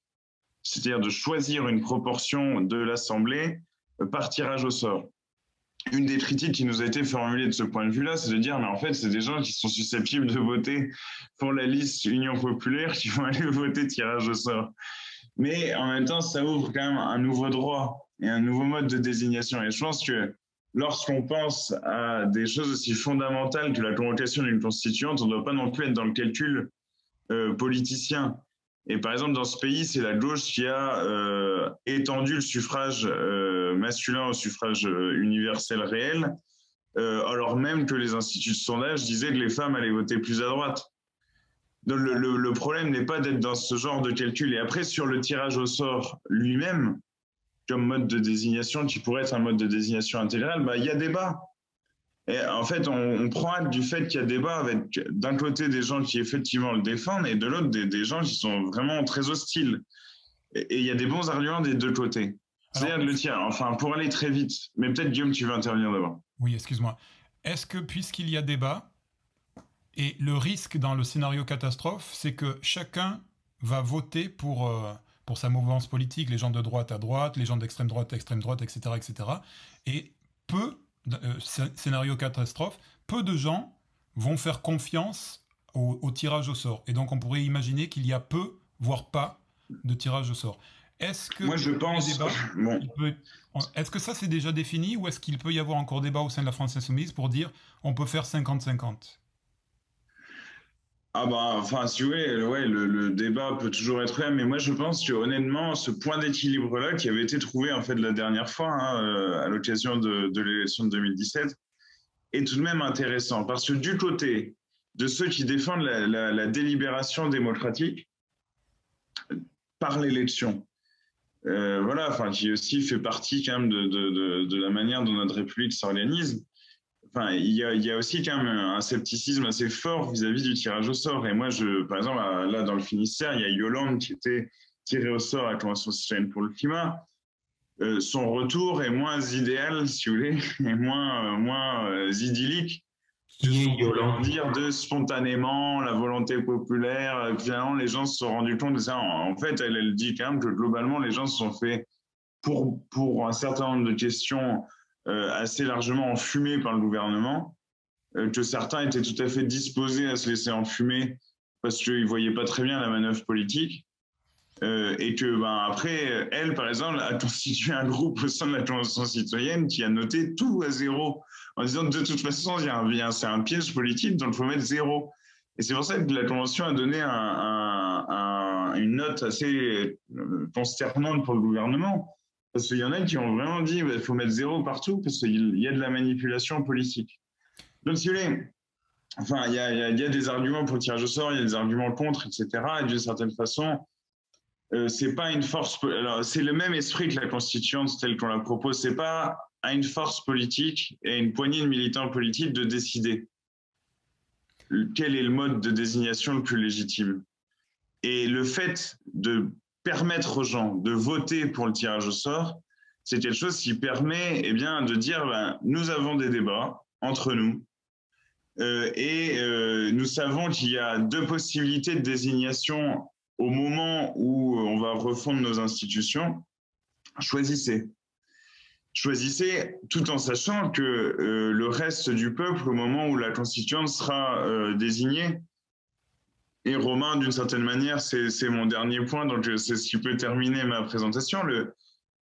c'est-à-dire de choisir une proportion de l'Assemblée par tirage au sort. Une des critiques qui nous a été formulée de ce point de vue-là, c'est de dire, mais en fait, c'est des gens qui sont susceptibles de voter pour la liste Union populaire qui vont aller voter tirage au sort. Mais en même temps, ça ouvre quand même un nouveau droit et un nouveau mode de désignation. Et je pense que lorsqu'on pense à des choses aussi fondamentales que la convocation d'une constituante, on ne doit pas non plus être dans le calcul politicien. Et par exemple, dans ce pays, c'est la gauche qui a étendu le suffrage masculin au suffrage universel réel, alors même que les instituts de sondage disaient que les femmes allaient voter plus à droite. Donc le problème n'est pas d'être dans ce genre de calcul. Et après, sur le tirage au sort lui-même, comme mode de désignation, qui pourrait être un mode de désignation intégral, il y a débat. Et en fait, on prend acte du fait qu'il y a débat avec d'un côté des gens qui effectivement le défendent et de l'autre des gens qui sont vraiment très hostiles. Et il y a des bons arguments des deux côtés. C'est-à-dire le tir, enfin, pour aller très vite. Mais peut-être, Guillaume, tu veux intervenir d'abord. Oui, excuse-moi. Est-ce que, puisqu'il y a débat, et le risque dans le scénario catastrophe, c'est que chacun va voter pour sa mouvance politique, les gens de droite à droite, les gens d'extrême droite, etc., etc. Et scénario catastrophe, peu de gens vont faire confiance au tirage au sort. Et donc on pourrait imaginer qu'il y a peu, voire pas, de tirage au sort. Est-ce que moi je pense est-ce que ça c'est déjà défini ou est-ce qu'il peut y avoir encore débat au sein de la France Insoumise pour dire on peut faire 50-50? Enfin, si vous voulez, ouais, le débat peut toujours être là, mais moi je pense que honnêtement, ce point d'équilibre-là qui avait été trouvé en fait la dernière fois à l'occasion de l'élection de 2017 est tout de même intéressant parce que du côté de ceux qui défendent la délibération démocratique par l'élection, voilà, enfin qui aussi fait partie quand même de la manière dont notre République s'organise. Enfin, il y a aussi quand même un scepticisme assez fort vis-à-vis du tirage au sort. Et moi, par exemple, là, dans le Finistère, il y a Yolande qui était tirée au sort à la Convention citoyenne pour le climat. Son retour est moins idéal, si vous voulez, et moins idyllique. Qui est Yolande? Dire de spontanément la volonté populaire. Finalement, les gens se sont rendus compte de ça. En fait, elle dit quand même que globalement, les gens se sont fait, pour un certain nombre de questions, assez largement enfumés par le gouvernement, que certains étaient tout à fait disposés à se laisser enfumer parce qu'ils ne voyaient pas très bien la manœuvre politique. Et que après, elle, par exemple, a constitué un groupe au sein de la Convention citoyenne qui a noté tout à 0 en disant de toute façon, c'est un piège politique, donc il faut mettre 0. Et c'est pour ça que la Convention a donné une note assez consternante pour le gouvernement. Parce qu'il y en a qui ont vraiment dit qu'il faut mettre 0 partout parce qu'il y a de la manipulation politique. Donc, si vous voulez, enfin, il y a des arguments pour le tirage au sort, il y a des arguments contre, etc. Et d'une certaine façon, c'est pas une force. Alors, c'est le même esprit que la constituante telle qu'on la propose. C'est pas à une force politique et à une poignée de militants politiques de décider quel est le mode de désignation le plus légitime. Et le fait de permettre aux gens de voter pour le tirage au sort, c'est quelque chose qui permet de dire nous avons des débats entre nous et nous savons qu'il y a deux possibilités de désignation au moment où on va refondre nos institutions. Choisissez tout en sachant que le reste du peuple, au moment où la constituante sera désignée, Et Romain, d'une certaine manière, c'est mon dernier point, donc c'est ce qui peut terminer ma présentation.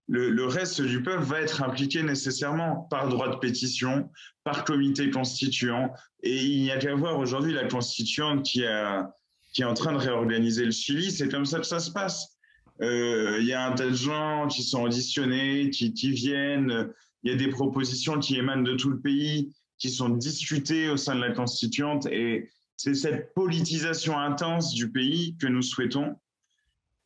Le reste du peuple va être impliqué nécessairement par droit de pétition, par comité constituant. Et il n'y a qu'à voir aujourd'hui la constituante qui est en train de réorganiser le Chili. C'est comme ça que ça se passe. Il y a un tas de gens qui sont auditionnés, qui viennent. Il y a des propositions qui émanent de tout le pays, qui sont discutées au sein de la constituante. Et c'est cette politisation intense du pays que nous souhaitons.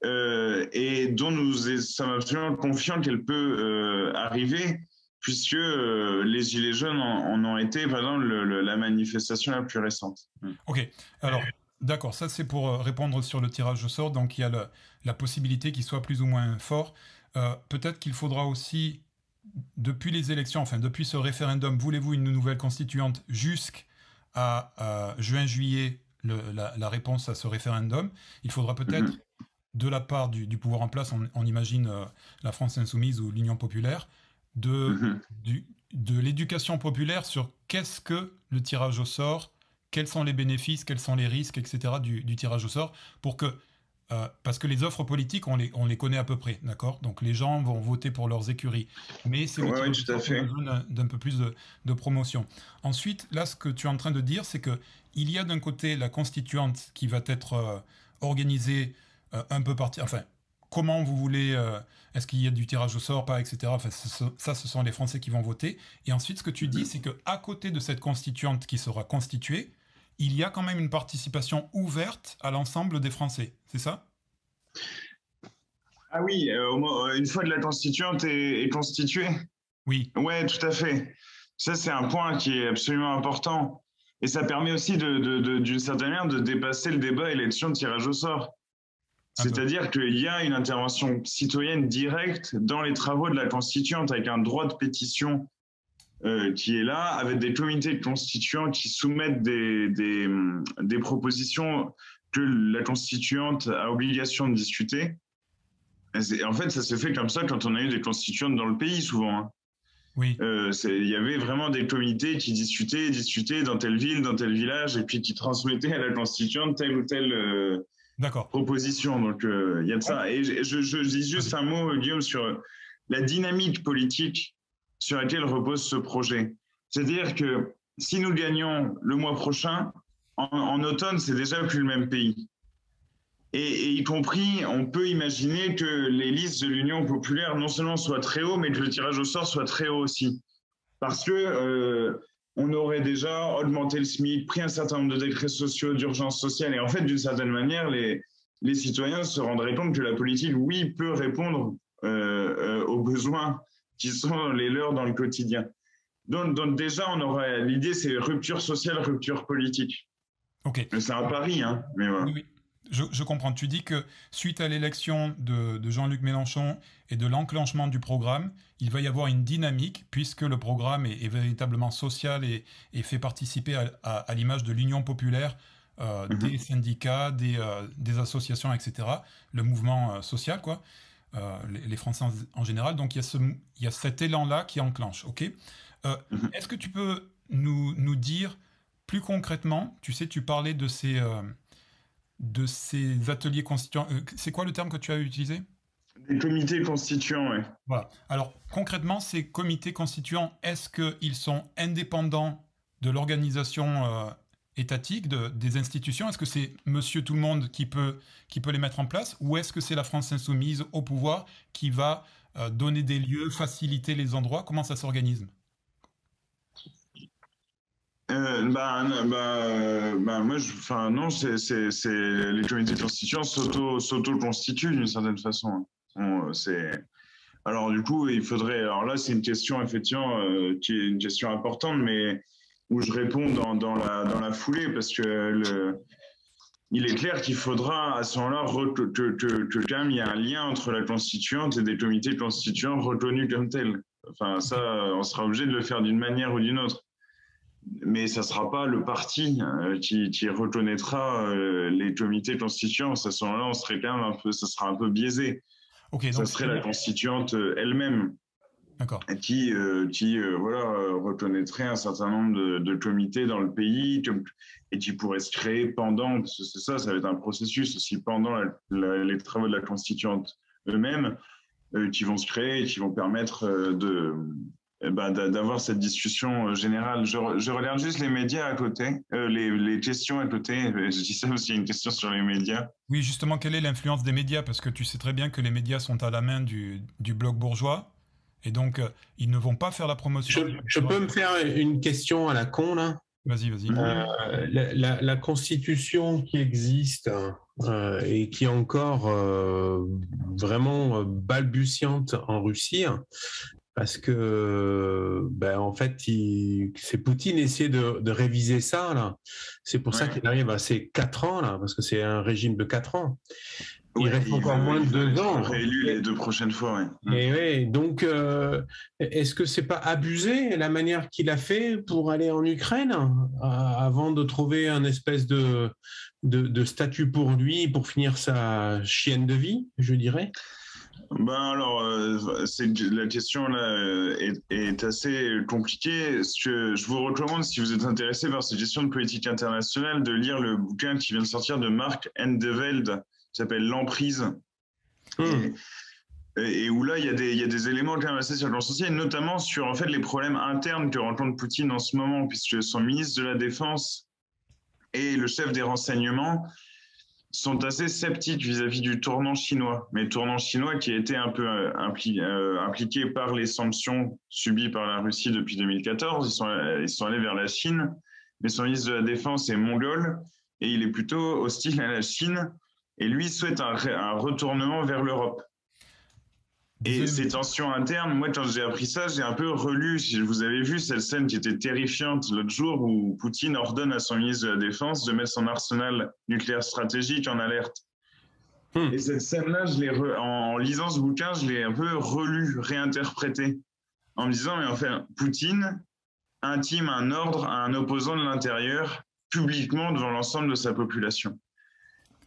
Et dont nous sommes absolument confiants qu'elle peut arriver, puisque les Gilets jaunes en ont été, par exemple, la manifestation la plus récente. Ok, alors d'accord, ça c'est pour répondre sur le tirage au sort, donc il y a la possibilité qu'il soit plus ou moins fort. Peut-être qu'il faudra aussi, depuis les élections, enfin depuis ce référendum, voulez-vous une nouvelle constituante jusqu'à juin-juillet, la réponse à ce référendum, il faudra peut-être de la part du pouvoir en place, on imagine la France insoumise ou l'Union populaire, de l'éducation populaire sur qu'est-ce que le tirage au sort, quels sont les bénéfices, quels sont les risques, etc. du tirage au sort, pour que, parce que les offres politiques, on les connaît à peu près, d'accord? Donc les gens vont voter pour leurs écuries, mais c'est le tirage au sort qui a besoin d'un peu plus de promotion. Ensuite, là, ce que tu es en train de dire, c'est que il y a d'un côté la constituante qui va être organisée un peu parti, enfin, comment vous voulez, est-ce qu'il y a du tirage au sort, pas, etc. Enfin, ça, ce sont les Français qui vont voter. Et ensuite, ce que tu dis, c'est qu'à côté de cette constituante qui sera constituée, il y a quand même une participation ouverte à l'ensemble des Français, c'est ça? Ah oui, une fois que la constituante est constituée? Oui. Ouais, tout à fait. Ça, c'est un point qui est absolument important. Et ça permet aussi, d'une certaine manière, de dépasser le débat élection-tirage au sort. C'est-à-dire qu'il y a une intervention citoyenne directe dans les travaux de la constituante avec un droit de pétition qui est là, avec des comités constituants qui soumettent des propositions que la constituante a obligation de discuter. Et en fait, ça s'est fait comme ça quand on a eu des constituantes dans le pays, souvent. Hein. Oui. Il y avait vraiment des comités qui discutaient dans telle ville, dans tel village, et puis qui transmettaient à la constituante telle ou telle proposition. Donc, il y a de ça. Et je dis juste un mot, Guillaume, sur la dynamique politique sur laquelle repose ce projet. C'est-à-dire que si nous gagnons le mois prochain, en automne, c'est déjà plus le même pays. Et y compris, on peut imaginer que les listes de l'Union populaire non seulement soient très hauts, mais que le tirage au sort soit très haut aussi. Parce que on aurait déjà augmenté le SMIC, pris un certain nombre de décrets sociaux d'urgence sociale. Et en fait, d'une certaine manière, les citoyens se rendraient compte que la politique, oui, peut répondre aux besoins qui sont les leurs dans le quotidien. Donc déjà, on aurait l'idée, c'est rupture sociale, rupture politique. Ok. C'est un pari, hein. Mais voilà. Oui. Je comprends. Tu dis que suite à l'élection de Jean-Luc Mélenchon et de l'enclenchement du programme, il va y avoir une dynamique puisque le programme est véritablement social et fait participer à l'image de l'Union populaire, des syndicats, des associations, etc. Le mouvement social, quoi. Les Français en général. Donc il y a cet élan-là qui enclenche. Ok. Est-ce que tu peux nous dire plus concrètement, tu sais, tu parlais de ces ateliers constituants. C'est quoi le terme que tu as utilisé? Des comités constituants, oui. Voilà. Alors, concrètement, ces comités constituants, est-ce qu'ils sont indépendants de l'organisation étatique, des institutions? Est-ce que c'est monsieur tout le monde qui peut les mettre en place? Ou est-ce que c'est la France insoumise au pouvoir qui va donner des lieux, faciliter les endroits? Comment ça s'organise? Moi, non, c'est les comités constituants s'auto-constituent d'une certaine façon. Alors du coup, il faudrait. Alors là, c'est une question effectivement qui est une question importante, mais où je réponds dans la foulée parce que il est clair qu'il faudra à ce moment-là que quand même il y a un lien entre la constituante et des comités constituants reconnus comme tels. Enfin, ça, on sera obligé de le faire d'une manière ou d'une autre. Mais ça ne sera pas le parti qui reconnaîtra les comités constituants. À ce moment-là, on serait quand même ça sera un peu biaisé. Okay, ça serait la constituante elle-même. D'accord. Voilà, reconnaîtrait un certain nombre de comités dans le pays et qui pourrait se créer pendant, parce que c'est ça, ça va être un processus aussi pendant les travaux de la constituante eux-mêmes, qui vont se créer et qui vont permettre d'avoir cette discussion générale. Je regarde juste les médias à côté, les questions à côté. Je dis ça aussi, une question sur les médias. Oui, justement, quelle est l'influence des médias? Parce que tu sais très bien que les médias sont à la main du bloc bourgeois. Et donc, ils ne vont pas faire la promotion. Je peux me faire une question à la con, là? Vas-y, vas-y. La constitution qui existe et qui est encore vraiment balbutiante en Russie, parce que, en fait, c'est Poutine essaie de réviser ça, là. C'est pour ça qu'il arrive à ces 4 ans, là, parce que c'est un régime de 4 ans. Il reste encore moins de 2 ans. Réélu les 2 prochaines fois, oui. Et oui, donc, est-ce que c'est pas abusé la manière qu'il a fait pour aller en Ukraine avant de trouver un espèce de statut pour lui, pour finir sa chienne de vie, je dirais? Alors, la question là est assez compliquée. Je vous recommande, si vous êtes intéressé par ces questions de politique internationale, de lire le bouquin qui vient de sortir de Mark Endeveld, qui s'appelle L'emprise, et où là il y a des éléments quand même assez circonstanciés, notamment sur en fait les problèmes internes que rencontre Poutine en ce moment, puisque son ministre de la Défense et le chef des renseignements sont assez sceptiques vis-à-vis du tournant chinois, mais tournant chinois qui a été un peu impliqué par les sanctions subies par la Russie depuis 2014. Ils sont allés vers la Chine, mais son ministre de la Défense est mongol et il est plutôt hostile à la Chine. Et lui souhaite un retournement vers l'Europe. Et ces tensions internes, moi, quand j'ai appris ça, j'ai un peu relu. Si vous avez vu cette scène qui était terrifiante l'autre jour où Poutine ordonne à son ministre de la Défense de mettre son arsenal nucléaire stratégique en alerte. Et cette scène-là, en lisant ce bouquin, je l'ai un peu relu, réinterprété, en me disant, mais en fait, Poutine intime un ordre à un opposant de l'intérieur publiquement devant l'ensemble de sa population.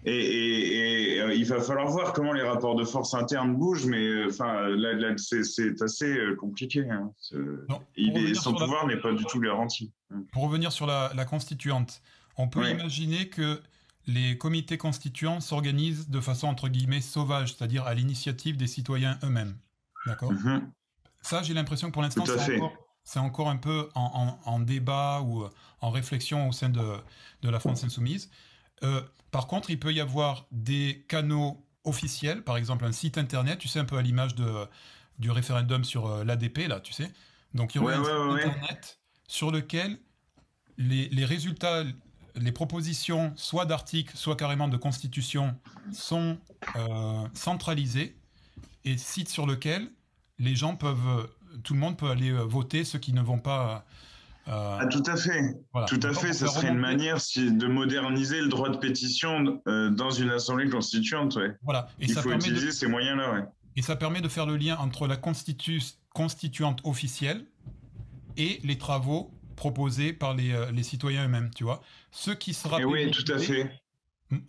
Et il va falloir voir comment les rapports de force internes bougent, mais là c'est assez compliqué. Hein. Son pouvoir n'est pas du tout garanti. Pour revenir sur la constituante, on peut imaginer que les comités constituants s'organisent de façon entre guillemets sauvage, c'est-à-dire à l'initiative des citoyens eux-mêmes. D'accord. Ça, j'ai l'impression que pour l'instant, c'est encore un peu en débat ou en réflexion au sein de la France Insoumise. Par contre, il peut y avoir des canaux officiels, par exemple un site internet, tu sais, un peu à l'image du référendum sur l'ADP, là, tu sais. Donc, il y aurait un site internet sur lequel les résultats, les propositions, soit d'articles, soit carrément de constitution, sont centralisées, et site sur lequel les gens tout le monde peut aller voter, ceux qui ne vont pas... tout à fait. Voilà. Tout à fait. Ça serait une manière de moderniser le droit de pétition dans une assemblée constituante. Voilà. Et il faut utiliser ces moyens-là. Et ça permet de faire le lien entre la constituante officielle et les travaux proposés par les citoyens eux-mêmes. Tu vois, ce qui sera tout à fait.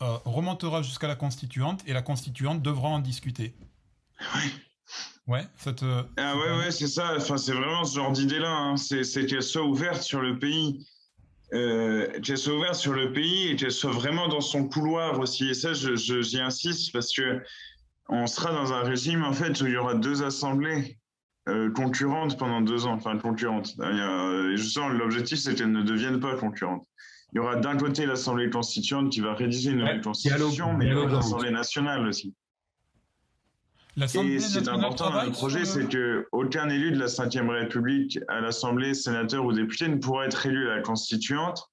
Remontera jusqu'à la constituante et la constituante devra en discuter. Oui. Ouais, c'est ça. Enfin, c'est vraiment ce genre d'idée-là. Hein. C'est qu'elle soit ouverte sur le pays, qu'elle soit ouverte sur le pays et qu'elle soit vraiment dans son couloir aussi. Et ça, j'y insiste parce que on sera dans un régime en fait où il y aura 2 assemblées concurrentes pendant 2 ans. Enfin, concurrentes. Justement, l'objectif c'est qu'elles ne deviennent pas concurrentes. Il y aura d'un côté l'Assemblée constituante qui va rédiger une nouvelle constitution, mais il y aura l'Assemblée nationale aussi. Et ce qui est important dans le projet, c'est qu'aucun élu de la Ve République à l'Assemblée, sénateur ou député ne pourra être élu à la Constituante.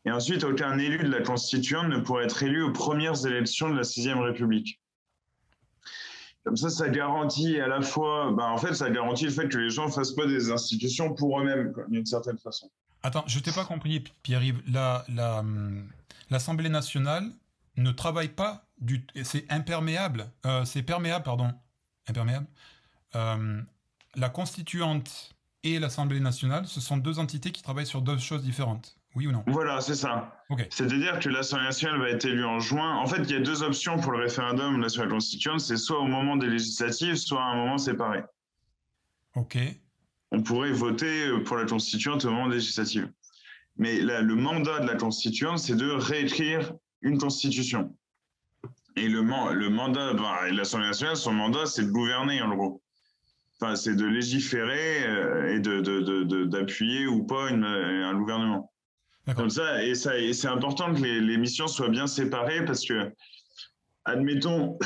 Et ensuite, aucun élu de la Constituante ne pourra être élu aux premières élections de la VIe République. Comme ça garantit à la fois... ça garantit le fait que les gens ne fassent pas des institutions pour eux-mêmes, d'une certaine façon. Attends, je ne t'ai pas compris, Pierre-Yves. L'Assemblée nationale ne travaille pas... C'est imperméable. C'est perméable, pardon. Imperméable. La constituante et l'Assemblée nationale, ce sont 2 entités qui travaillent sur 2 choses différentes. Oui ou non? Voilà, c'est ça. Okay. C'est-à-dire que l'Assemblée nationale va être élue en juin. En fait, il y a 2 options pour le référendum sur la constituante. C'est soit au moment des législatives, soit à un moment séparé. Ok. On pourrait voter pour la constituante au moment législative. Mais là, le mandat de la constituante, c'est de réécrire une constitution. Et le mandat, l'Assemblée nationale, son mandat, c'est de gouverner, en gros. Enfin, c'est de légiférer et d'appuyer ou pas un gouvernement. Comme ça, et c'est important que les missions soient bien séparées parce que, admettons,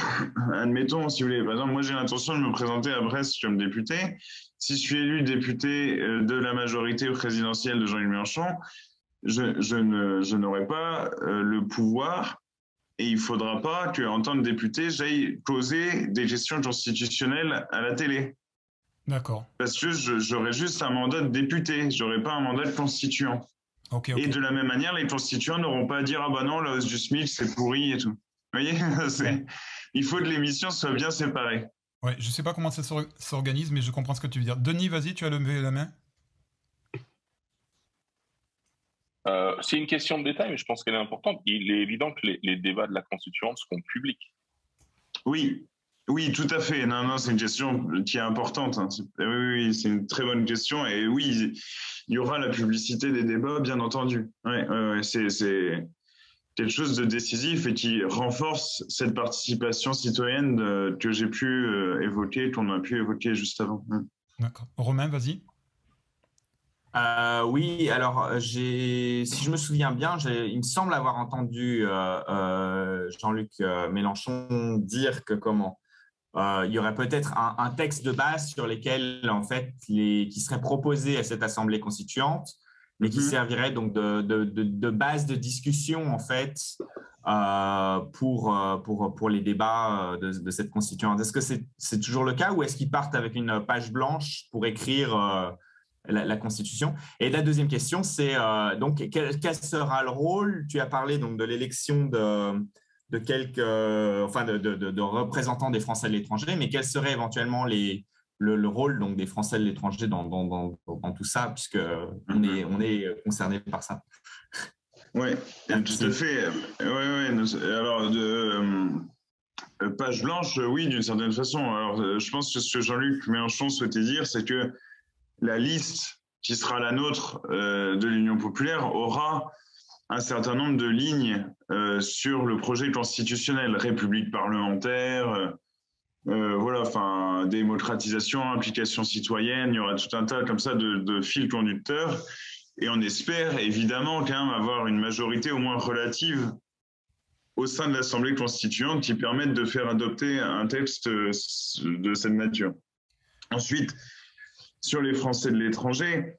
si vous voulez, par exemple, moi j'ai l'intention de me présenter à Brest comme député. Si je suis élu député de la majorité présidentielle de Jean-Luc Mélenchon, je n'aurai pas le pouvoir et il ne faudra pas qu'en tant que député, j'aille poser des questions constitutionnelles à la télé. D'accord. Parce que j'aurai juste un mandat de député, je n'aurai pas un mandat de constituant. Okay. Et de la même manière, les constituants n'auront pas à dire « Ah bah non, la hausse du SMIC, c'est pourri et tout ». Vous voyez, il faut que les missions soient bien séparées. Ouais, je ne sais pas comment ça s'organise, mais je comprends ce que tu veux dire. Denis, vas-y, tu as levé la main. C'est une question de détail, mais je pense qu'elle est importante. Il est évident que les débats de la constituante seront publics. Oui, tout à fait. Non, c'est une question qui est importante. Hein. Oui, c'est une très bonne question. Et oui, il y aura la publicité des débats, bien entendu. Ouais, c'est quelque chose de décisif et qui renforce cette participation citoyenne que j'ai pu évoquer, qu'on a pu évoquer juste avant. D'accord. Romain, vas-y. Oui, alors si je me souviens bien, il me semble avoir entendu Jean-Luc Mélenchon dire que il y aurait peut-être un texte de base sur lesquels en fait qui serait proposé à cette assemblée constituante, mais qui servirait donc de base de discussion en fait pour les débats de cette constituante. Est-ce que c'est toujours le cas ou est-ce qu'ils partent avec une page blanche pour écrire la Constitution? Et la deuxième question, c'est donc quel sera le rôle? Tu as parlé donc de l'élection de quelques, de représentants des Français de l'étranger, mais quel serait éventuellement le rôle donc des Français de l'étranger dans tout ça, puisque on est concerné par ça. Oui, tout à fait. Alors, page blanche, oui, d'une certaine façon. Alors, je pense que ce que Jean-Luc Mélenchon souhaitait dire, c'est que la liste qui sera la nôtre de l'Union populaire aura un certain nombre de lignes sur le projet constitutionnel, république parlementaire, démocratisation, implication citoyenne, il y aura tout un tas comme ça de fils conducteurs. Et on espère évidemment quand même avoir une majorité au moins relative au sein de l'Assemblée constituante qui permette de faire adopter un texte de cette nature. Ensuite, sur les Français de l'étranger,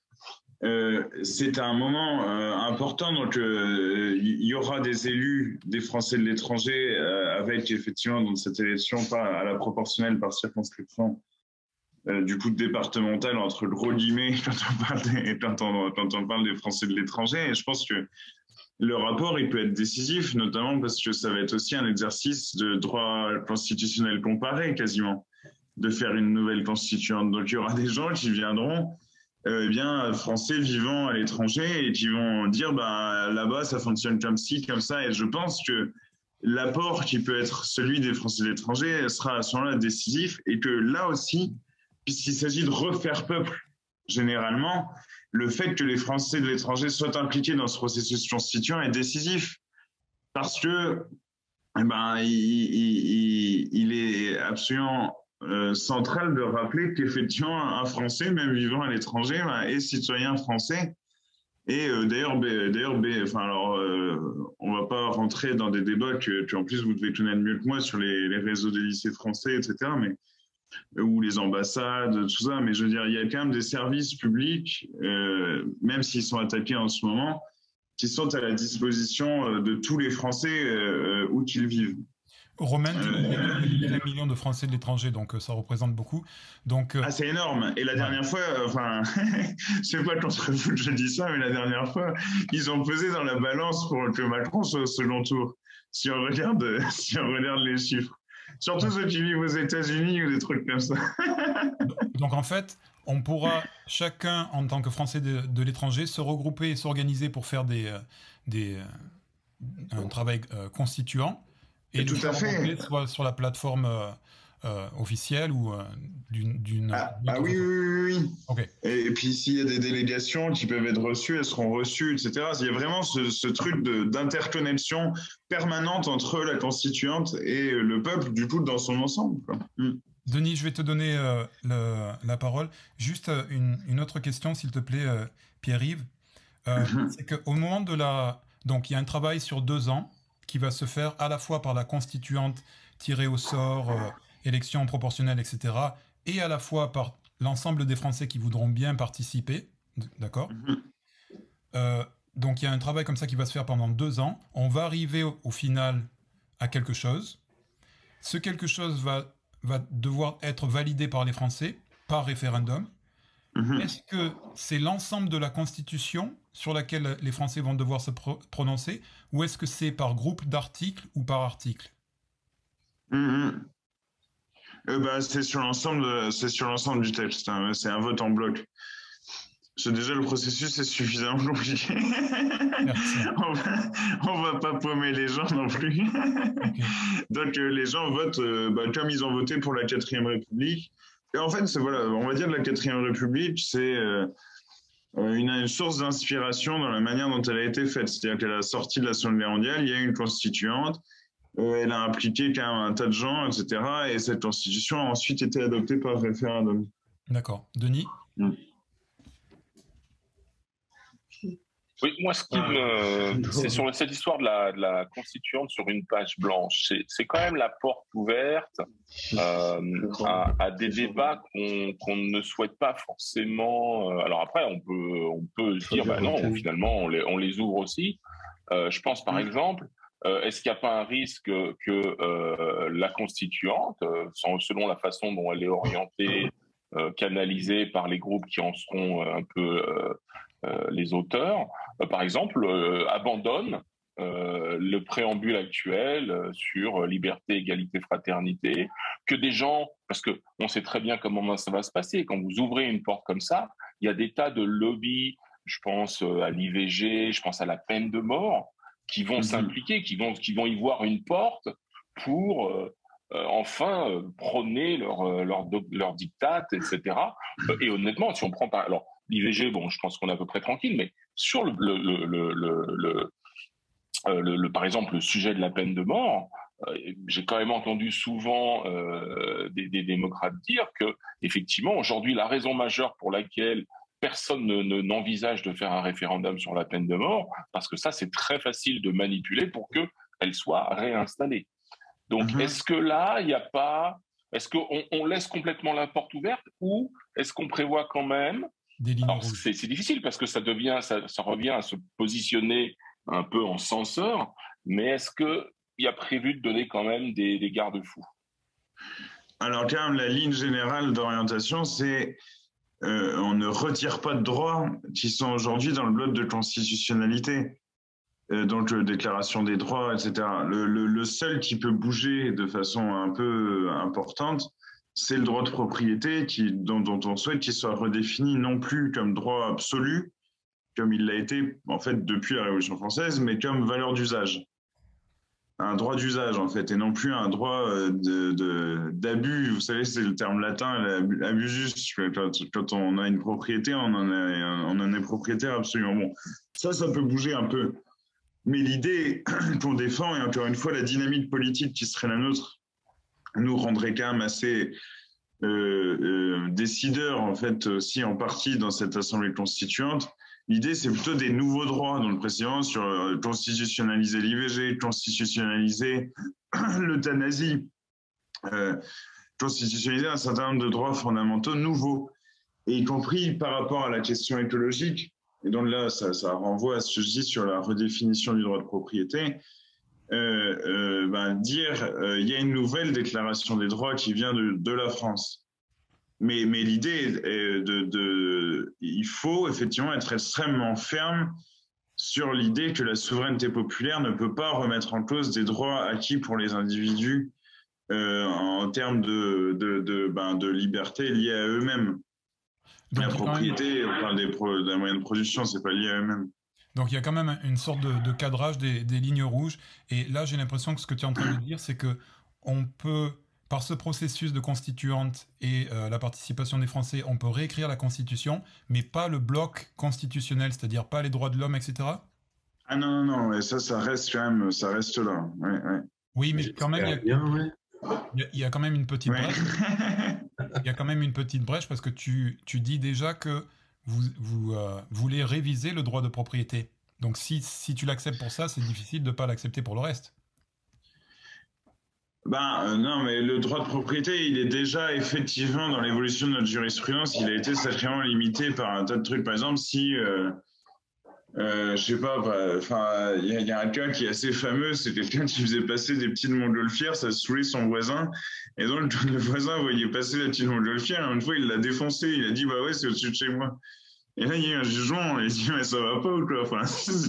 c'est un moment important. Donc, il y aura des élus des Français de l'étranger avec effectivement dans cette élection pas à la proportionnelle par circonscription, du coup départementale entre gros guillemets quand on parle des Français de l'étranger. Et je pense que le rapport il peut être décisif, notamment parce que ça va être aussi un exercice de droit constitutionnel comparé quasiment, de faire une nouvelle constituante. Donc, il y aura des gens qui viendront, français vivant à l'étranger et qui vont dire, là-bas, ça fonctionne comme ci, comme ça. Et je pense que l'apport qui peut être celui des Français de l'étranger sera à ce moment-là décisif et que là aussi, puisqu'il s'agit de refaire peuple, généralement, le fait que les Français de l'étranger soient impliqués dans ce processus constituant est décisif parce que, il est absolument central de rappeler qu'effectivement un Français, même vivant à l'étranger, est citoyen français. Et on va pas rentrer dans des débats que en plus vous devez connaître mieux que moi sur les réseaux des lycées français, etc. Ou les ambassades, tout ça. Mais je veux dire, il y a quand même des services publics, même s'ils sont attaqués en ce moment, qui sont à la disposition de tous les Français où qu'ils vivent. Romain, il y a 1 million de Français de l'étranger, donc ça représente beaucoup. Donc, c'est énorme. Et la dernière fois, je sais pas contre vous que je dis ça, mais la dernière fois, ils ont pesé dans la balance pour que Macron soit au second tour. Si on regarde les chiffres. Surtout ceux qui vivent aux États-Unis ou des trucs comme ça. Donc en fait, on pourra chacun, en tant que Français de l'étranger, se regrouper et s'organiser pour faire un travail constituant. Et tout à fait. Soit sur la plateforme officielle ou d'une... Oui, oui, oui. Ok. Et puis s'il y a des délégations qui peuvent être reçues, elles seront reçues, etc. Il y a vraiment ce truc d'interconnexion permanente entre la constituante et le peuple, du coup, dans son ensemble, quoi. Denis, je vais te donner la parole. Juste une autre question, s'il te plaît, Pierre-Yves. C'est qu'au moment de la... Donc, il y a un travail sur 2 ans qui va se faire à la fois par la constituante tirée au sort, élection proportionnelle, etc., et à la fois par l'ensemble des Français qui voudront bien participer. D'accord? Donc, il y a un travail comme ça qui va se faire pendant 2 ans. On va arriver au final à quelque chose. Ce quelque chose va devoir être validé par les Français par référendum. Est-ce que c'est l'ensemble de la Constitution sur laquelle les Français vont devoir se prononcer, ou est-ce que c'est par groupe d'articles ou par article? C'est sur l'ensemble du texte, hein. C'est un vote en bloc. Déjà, le processus est suffisamment compliqué. on va pas paumer les gens non plus. Okay. Donc, les gens votent comme ils ont voté pour la 4e République. Et en fait, on va dire que la 4e République, c'est une source d'inspiration dans la manière dont elle a été faite. C'est-à-dire qu'à la sortie de la Seconde Guerre mondiale, il y a une constituante, elle a impliqué quand même un tas de gens, etc. Et cette constitution a ensuite été adoptée par référendum. D'accord. Denis? Oui, moi, c'est sur cette histoire de la constituante sur une page blanche. C'est quand même la porte ouverte à des débats qu'on ne souhaite pas forcément. Alors après, on peut se dire, non, finalement, on les ouvre aussi. Je pense par exemple, est-ce qu'il n'y a pas un risque que la constituante, selon la façon dont elle est orientée, canalisée par les groupes qui en seront un peu les auteurs, par exemple, abandonne le préambule actuel sur liberté, égalité, fraternité, que des gens, parce que on sait très bien comment ça va se passer, quand vous ouvrez une porte comme ça, il y a des tas de lobbies, je pense à l'IVG, je pense à la peine de mort, qui vont s'impliquer, qui vont y voir une porte pour enfin prôner leur dictat, etc. Et honnêtement, si on prend par... Alors, l'IVG, bon, je pense qu'on est à peu près tranquille, mais sur par exemple, le sujet de la peine de mort, j'ai quand même entendu souvent des démocrates dire que, effectivement, aujourd'hui, la raison majeure pour laquelle personne n'envisage de faire un référendum sur la peine de mort, parce que ça, c'est très facile de manipuler pour qu'elle soit réinstallée. Donc, est-ce que là, il n'y a pas... Est-ce qu'on laisse complètement la porte ouverte, ou est-ce qu'on prévoit quand même... Alors, c'est difficile parce que ça revient à se positionner un peu en censeur, mais est-ce qu'il y a prévu de donner quand même des garde-fous? Alors, quand même, la ligne générale d'orientation, c'est on ne retire pas de droits qui sont aujourd'hui dans le bloc de constitutionnalité, donc déclaration des droits, etc. Le seul qui peut bouger de façon un peu importante, c'est le droit de propriété dont on souhaite qu'il soit redéfini non plus comme droit absolu, comme il l'a été en fait depuis la Révolution française, mais comme valeur d'usage. Un droit d'usage en fait, et non plus un droit d'abus. Vous savez, c'est le terme latin, abusus. Quand on a une propriété, on en est propriétaire absolument. Bon, ça peut bouger un peu. Mais l'idée qu'on défend, et encore une fois, la dynamique politique qui serait la nôtre, nous rendrait quand même assez décideurs, en fait, aussi en partie dans cette assemblée constituante. L'idée, c'est plutôt des nouveaux droits, donc précisément sur constitutionnaliser l'IVG, constitutionnaliser l'euthanasie, constitutionnaliser un certain nombre de droits fondamentaux nouveaux, et y compris par rapport à la question écologique. Et donc là, ça renvoie à ce que je dis sur la redéfinition du droit de propriété. Dire il y a une nouvelle déclaration des droits qui vient de la France. Mais l'idée est il faut effectivement être extrêmement ferme sur l'idée que la souveraineté populaire ne peut pas remettre en cause des droits acquis pour les individus en termes de liberté liée à eux-mêmes. La propriété, on parle d'un moyen de production, c'est pas lié à eux-mêmes. Donc il y a quand même une sorte de cadrage des lignes rouges. Et là, j'ai l'impression que ce que tu es en train de dire, c'est qu'on peut par ce processus de constituante et la participation des Français, on peut réécrire la Constitution, mais pas le bloc constitutionnel, c'est-à-dire pas les droits de l'homme, etc. Ah non, non, non, ça reste quand même, ça reste là. Ouais, ouais. Oui, mais quand même, il y a quand même une petite brèche. Il y a quand même une petite brèche parce que tu dis déjà que vous voulez réviser le droit de propriété. Donc si tu l'acceptes pour ça, c'est difficile de ne pas l'accepter pour le reste. Non, mais le droit de propriété, il est déjà effectivement dans l'évolution de notre jurisprudence, il a été sacrément limité par un tas de trucs. Par exemple, si, je sais pas, il y a un cas qui est assez fameux, c'est quelqu'un qui faisait passer des petites montgolfières, ça saoulait son voisin, et donc le voisin voyait passer la petite montgolfière, et une fois il l'a défoncé, il a dit bah ouais c'est au-dessus de chez moi. Et là il y a eu un jugement, il a dit mais ça va pas ou quoi, enfin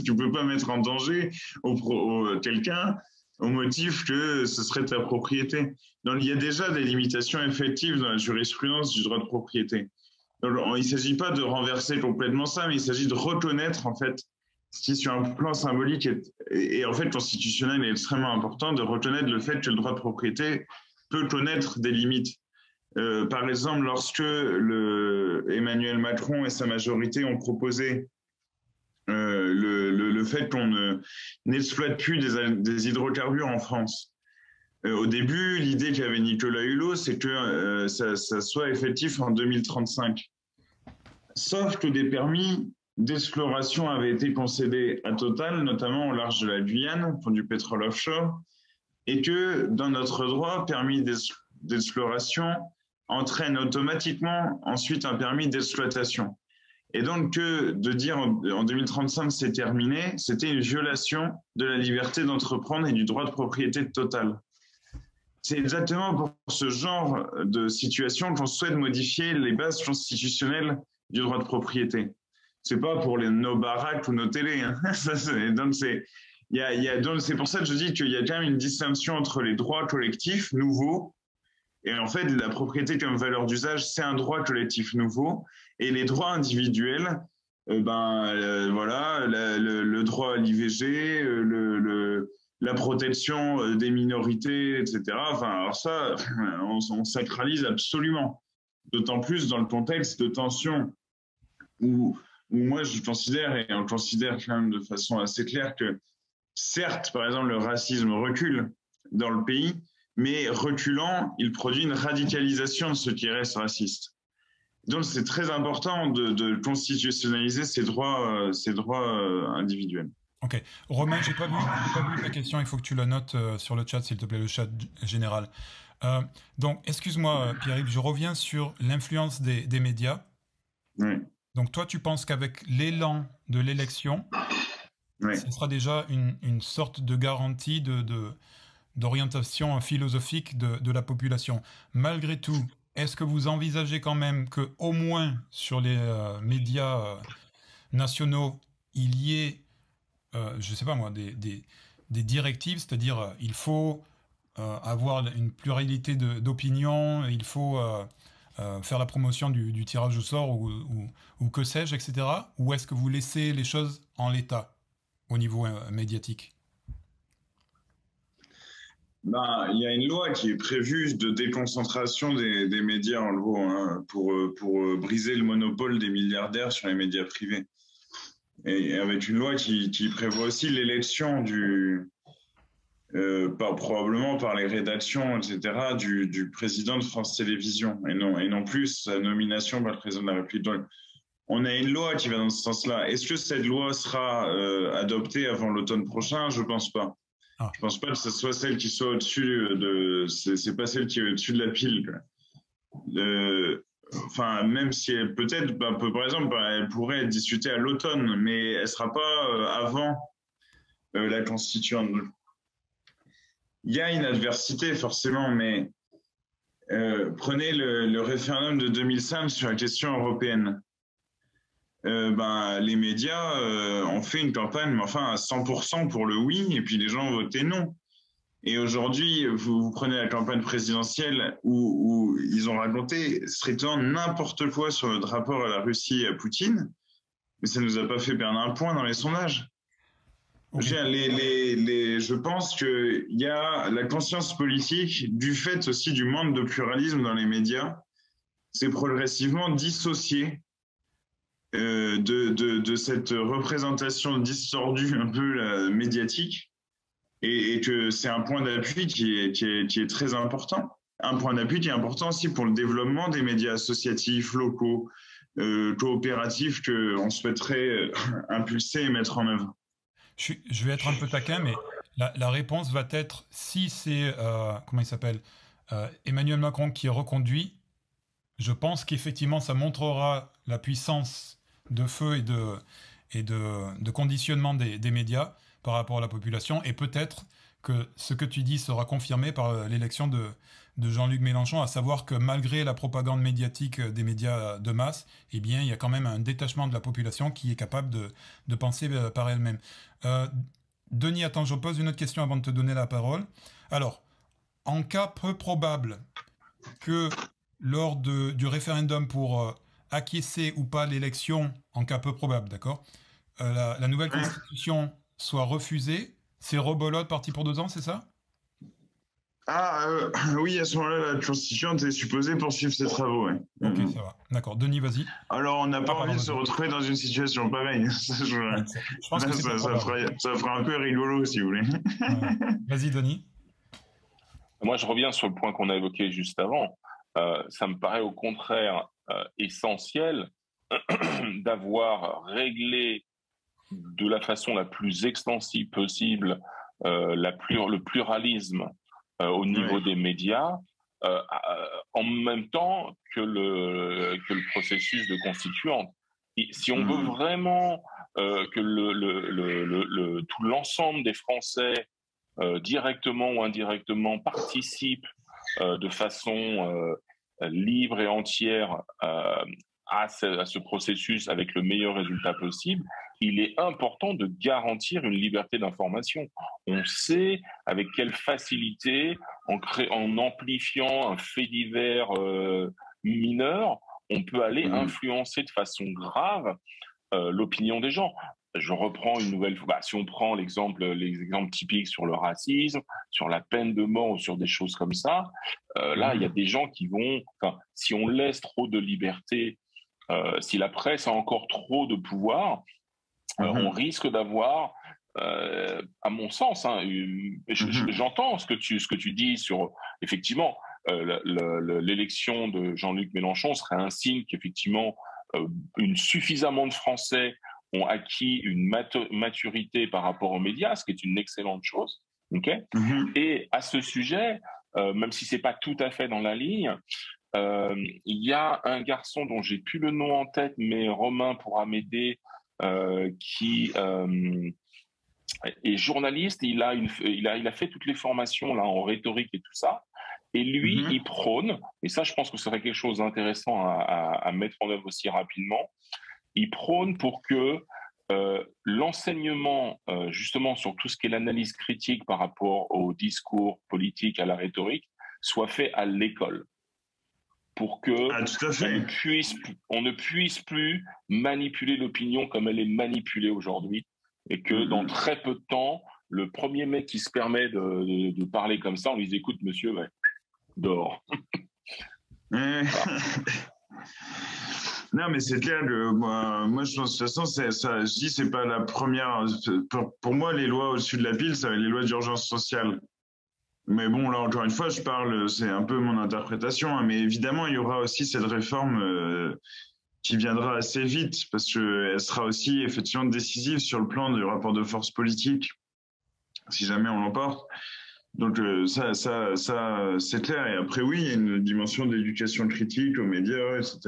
tu peux pas mettre en danger quelqu'un au motif que ce serait ta propriété. Donc il y a déjà des limitations effectives dans la jurisprudence du droit de propriété. Donc, il ne s'agit pas de renverser complètement ça, mais il s'agit de reconnaître en fait ce qui sur un plan symbolique et en fait constitutionnel est extrêmement important, de reconnaître le fait que le droit de propriété peut connaître des limites. Par exemple, lorsque Emmanuel Macron et sa majorité ont proposé le fait qu'on n'exploite plus des hydrocarbures en France. Au début, l'idée qu'avait Nicolas Hulot, c'est que ça soit effectif en 2035. Sauf que des permis d'exploration avaient été concédés à Total, notamment au large de la Guyane, pour du pétrole offshore, et que dans notre droit, permis d'exploration entraîne automatiquement ensuite un permis d'exploitation. Et donc, de dire en 2035 c'est terminé, c'était une violation de la liberté d'entreprendre et du droit de propriété de Total. C'est exactement pour ce genre de situation qu'on souhaite modifier les bases constitutionnelles du droit de propriété. C'est pas pour nos baraques ou nos télés. Hein. Donc c'est pour ça que je dis qu'il y a quand même une distinction entre les droits collectifs nouveaux et en fait la propriété comme valeur d'usage, c'est un droit collectif nouveau. Et les droits individuels, voilà, le droit à l'IVG, la protection des minorités, etc. Enfin, alors ça, on sacralise absolument. D'autant plus dans le contexte de tension où moi je considère, et on considère quand même de façon assez claire que certes, par exemple, le racisme recule dans le pays, mais reculant, il produit une radicalisation de ce qui reste raciste. Donc, c'est très important de constitutionnaliser ces droits individuels. Ok. Romain, j'ai pas vu ta question, il faut que tu la notes sur le chat, s'il te plaît, le chat général. Donc, excuse-moi, Pierre-Yves, je reviens sur l'influence des médias. Oui. Donc, toi, tu penses qu'avec l'élan de l'élection, oui, ce sera déjà une sorte de garantie d'orientation philosophique de la population. Malgré tout, est-ce que vous envisagez quand même qu'au moins sur les médias nationaux, il y ait, je ne sais pas moi, des directives, c'est-à-dire il faut avoir une pluralité d'opinions, il faut faire la promotion du tirage au sort ou que sais-je, etc. Ou est-ce que vous laissez les choses en l'état au niveau médiatique ? Il y a une loi qui est prévue de déconcentration des médias en gros, hein, pour briser le monopole des milliardaires sur les médias privés. Et avec une loi qui prévoit aussi l'élection probablement par les rédactions, etc., du président de France Télévisions, et non plus sa nomination par le président de la République. Donc, on a une loi qui va dans ce sens-là. Est-ce que cette loi sera adoptée avant l'automne prochain ? Je ne pense pas. Ah. Je ne pense pas que ce soit celle qui soit au-dessus c'est pas celle qui est au-dessus de la pile. Enfin, même si elle peut-être, par exemple, elle pourrait être discutée à l'automne, mais elle ne sera pas avant la constituante. Il y a une adversité forcément, mais prenez le référendum de 2005 sur la question européenne. Les médias ont fait une campagne, mais enfin à 100% pour le oui, et puis les gens ont voté non. Et aujourd'hui, vous prenez la campagne présidentielle où ils ont raconté strictement n'importe quoi sur notre rapport à la Russie et à Poutine, mais ça ne nous a pas fait perdre un point dans les sondages. Je pense qu'il y a la conscience politique du fait aussi du manque de pluralisme dans les médias. C'est progressivement dissocié de cette représentation distordue un peu médiatique et que c'est un point d'appui qui est très important. Un point d'appui qui est important aussi pour le développement des médias associatifs, locaux, coopératifs qu'on souhaiterait impulser et mettre en œuvre. Je vais être un peu taquin, mais la réponse va être, si c'est, comment il s'appelle, Emmanuel Macron qui est reconduit, je pense qu'effectivement ça montrera la puissance de feu et de conditionnement des médias par rapport à la population, et peut-être que ce que tu dis sera confirmé par l'élection de Jean-Luc Mélenchon, à savoir que malgré la propagande médiatique des médias de masse, eh bien, il y a quand même un détachement de la population qui est capable de penser par elle-même. Denis, attends, je pose une autre question avant de te donner la parole. Alors, en cas peu probable que lors du référendum pour acquiescer ou pas l'élection, en cas peu probable, d'accord, la nouvelle constitution soit refusée, c'est rebelote parti pour 2 ans, c'est ça? Oui, à ce moment-là, la constituante est supposée poursuivre ses travaux. Ouais. Ok, ça va. D'accord. Denis, vas-y. Alors, on n'a pas envie de se retrouver dans une situation pareille. Je pense que ça fera un peu rigolo, si vous voulez. Vas-y, Denis. Moi, je reviens sur le point qu'on a évoqué juste avant. Ça me paraît au contraire essentiel d'avoir réglé de la façon la plus extensive possible le pluralisme au niveau des médias, en même temps que le processus de constituante. Et si on veut vraiment que tout l'ensemble des Français, directement ou indirectement, participent de façon libre et entière à ce processus avec le meilleur résultat possible, il est important de garantir une liberté d'information. On sait avec quelle facilité, en amplifiant un fait divers mineur, on peut aller influencer de façon grave l'opinion des gens. Je reprends une nouvelle fois. Si on prend les exemples typiques sur le racisme, sur la peine de mort ou sur des choses comme ça, là, il y a des gens qui vont... si on laisse trop de liberté, si la presse a encore trop de pouvoir, on risque d'avoir, à mon sens, j'entends ce que tu dis sur, effectivement, l'élection de Jean-Luc Mélenchon serait un signe qu'effectivement, suffisamment de Français ont acquis une maturité par rapport aux médias, ce qui est une excellente chose. Okay. Et à ce sujet, même si c'est pas tout à fait dans la ligne, il y a un garçon dont j'ai plus le nom en tête, mais Romain pourra m'aider, qui est journaliste. Il a fait toutes les formations là en rhétorique et tout ça. Et lui, il prône, et ça, je pense que ce serait quelque chose d'intéressant à mettre en œuvre aussi rapidement. Il prône pour que l'enseignement, justement, sur tout ce qui est l'analyse critique par rapport au discours politique, à la rhétorique, soit fait à l'école. Pour que on ne puisse plus manipuler l'opinion comme elle est manipulée aujourd'hui. Et que dans très peu de temps, le premier mec qui se permet de parler comme ça, on lui dit « Écoute, monsieur, ouais, dehors. » Non, mais c'est clair que moi, je pense de toute façon, je dis, c'est pas la première. Pour moi, les lois au-dessus de la pile, ça va être les lois d'urgence sociale. Mais bon, là, encore une fois, c'est un peu mon interprétation, hein, mais évidemment, il y aura aussi cette réforme qui viendra assez vite, parce qu'elle sera aussi effectivement décisive sur le plan du rapport de force politique, si jamais on l'emporte. Donc ça c'est clair. Et après, oui, il y a une dimension d'éducation critique aux médias, etc.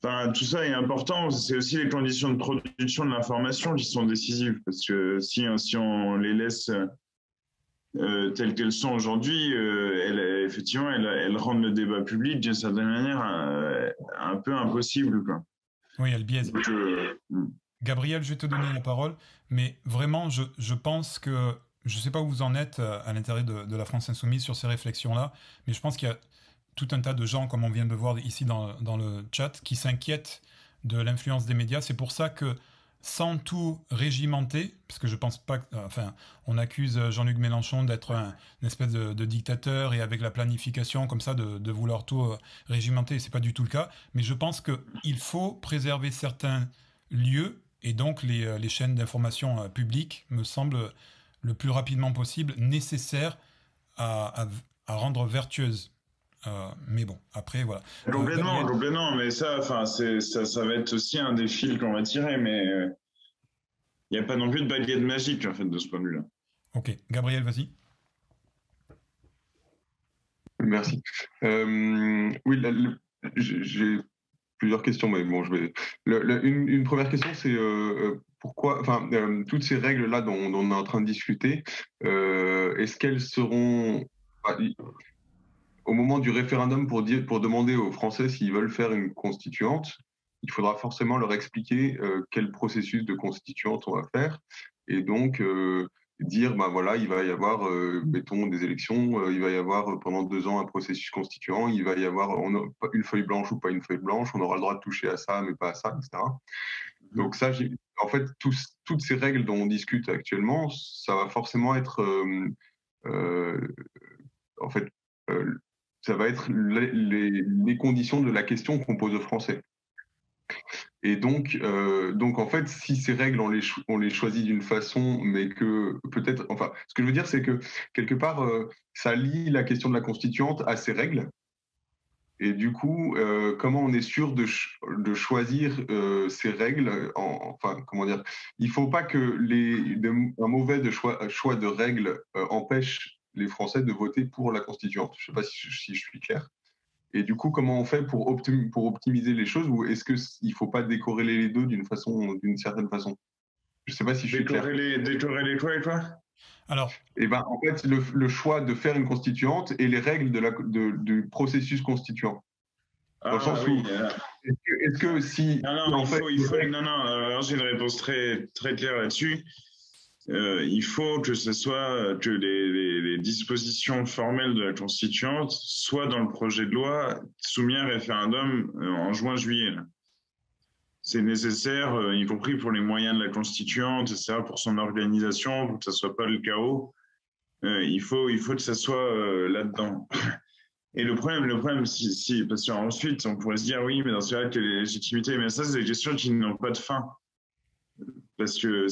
Tout ça est important. C'est aussi les conditions de production de l'information qui sont décisives, parce que si on les laisse telles qu'elles sont aujourd'hui, elles rendent le débat public d'une certaine manière un peu impossible, quoi. Oui, elles biaisent. Gabriel, je vais te donner la parole, mais vraiment, je pense que, je ne sais pas où vous en êtes à l'intérieur de la France Insoumise sur ces réflexions-là, mais je pense qu'il y a tout un tas de gens, comme on vient de le voir ici dans le chat, qui s'inquiètent de l'influence des médias. C'est pour ça que sans tout régimenter, parce que je pense pas que, enfin, on accuse Jean-Luc Mélenchon d'être une espèce de dictateur et avec la planification comme ça de vouloir tout régimenter, c'est pas du tout le cas, mais je pense qu'il faut préserver certains lieux et donc les chaînes d'information publiques me semblent le plus rapidement possible nécessaires à rendre vertueuses. Mais bon, après, voilà. Complètement, mais ça va être aussi un des fils qu'on va tirer, mais il n'y a pas non plus de baguette magique, en fait, de ce point de vue-là. Ok, Gabriel, vas-y. Merci. Oui, j'ai plusieurs questions, mais bon, une première question, c'est pourquoi, enfin, toutes ces règles-là dont on est en train de discuter, est-ce qu'elles seront... Au moment du référendum pour demander aux Français s'ils veulent faire une constituante, il faudra forcément leur expliquer quel processus de constituante on va faire. Et donc, dire, ben voilà, il va y avoir, mettons, des élections, il va y avoir pendant 2 ans un processus constituant, il va y avoir une feuille blanche ou pas une feuille blanche, on aura le droit de toucher à ça, mais pas à ça, etc. Donc ça, en fait, toutes ces règles dont on discute actuellement, ça va forcément être... en fait, ça va être les conditions de la question qu'on pose aux Français. Et donc en fait, si ces règles, on les choisit d'une façon, mais que peut-être... Enfin, ce que je veux dire, c'est que, quelque part, ça lie la question de la constituante à ces règles. Et du coup, comment on est sûr de choisir ces règles enfin, comment dire, il ne faut pas que un mauvais choix de règles empêche les Français de voter pour la constituante. Je ne sais pas si je suis clair. Et du coup, comment on fait pour optimiser les choses, ou est-ce qu'il ne faut pas décorréler les deux d'une certaine façon? Je ne sais pas si je suis clair. Décorréler quoi et quoi? Alors, eh ben, en fait, le choix de faire une constituante et les règles du processus constituant. Dans le sens où, est-ce que si... Non, j'ai une réponse très, très claire là-dessus. Il faut que ce soit que les dispositions formelles de la constituante soient dans le projet de loi soumis à référendum en juin-juillet. C'est nécessaire, y compris pour les moyens de la constituante, etc., pour son organisation, pour que ça soit pas le chaos. Il faut que ça soit là-dedans. Et le problème, parce qu'ensuite, on pourrait se dire, oui, mais dans ce cas-là, quelle est la légitimité? Mais ça, c'est des questions qui n'ont pas de fin. Parce que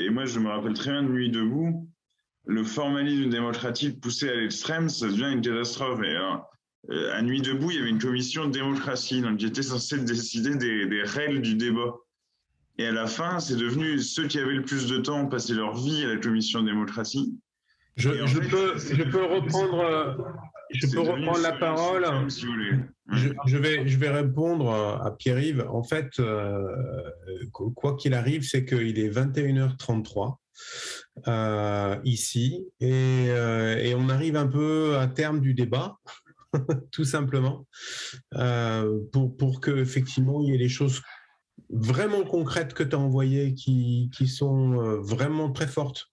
et moi, je me rappelle très bien de Nuit debout, le formalisme démocratique poussé à l'extrême, ça devient une catastrophe. Et alors, à Nuit debout, il y avait une commission de démocratie, donc qui était censée décider des règles du débat. Et à la fin, c'est devenu ceux qui avaient le plus de temps passer leur vie à la commission de démocratie. Je peux reprendre la parole. Si vous voulez. Je vais répondre à Pierre-Yves. En fait, quoi qu'il arrive, c'est qu'il est 21h33 ici et on arrive un peu à terme du débat, tout simplement, pour que effectivement il y ait les choses vraiment concrètes que tu as envoyées qui sont vraiment très fortes.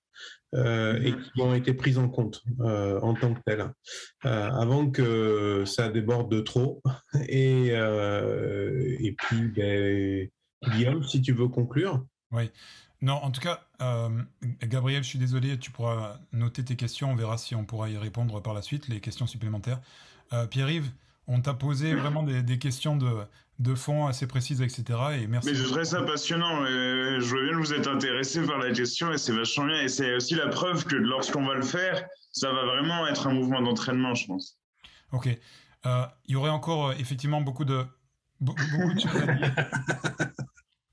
Et qui ont été prises en compte en tant que telles, avant que ça déborde de trop. Et puis, Guillaume, si tu veux conclure. Oui. Non, en tout cas, Gabriel, je suis désolé, tu pourras noter tes questions, on verra si on pourra y répondre par la suite, les questions supplémentaires. Pierre-Yves, on t'a posé vraiment des questions de fond assez précises, etc. Et merci. Mais je trouve ça passionnant. Je vois bien que vous êtes intéressé par la question et c'est vachement bien. Et c'est aussi la preuve que lorsqu'on va le faire, ça va vraiment être un mouvement d'entraînement, je pense. Ok. Il y aurait encore effectivement beaucoup de choses à dire.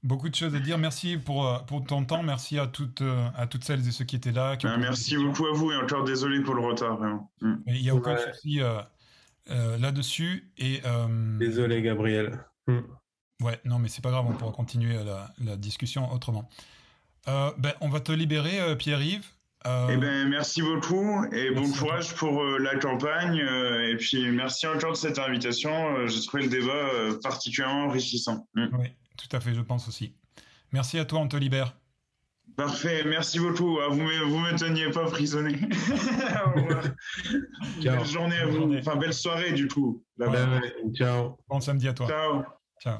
Beaucoup de choses à dire. Merci pour ton temps. Merci à toutes celles et ceux qui étaient là. Merci beaucoup à vous et encore désolé pour le retard. Vraiment. Il n'y a aucun souci là-dessus. Désolé, Gabriel. Ouais, non, mais c'est pas grave, on pourra continuer la discussion autrement. On va te libérer, Pierre-Yves. Merci beaucoup et bon courage pour la campagne. Et puis, merci encore de cette invitation. J'ai trouvé le débat particulièrement enrichissant. Oui, tout à fait, je pense aussi. Merci à toi, on te libère. Parfait, merci beaucoup. Vous me teniez pas prisonnier. Au revoir. Belle journée à vous. Enfin, belle soirée, du coup. Ciao. Bon samedi à toi. Ciao. Ciao.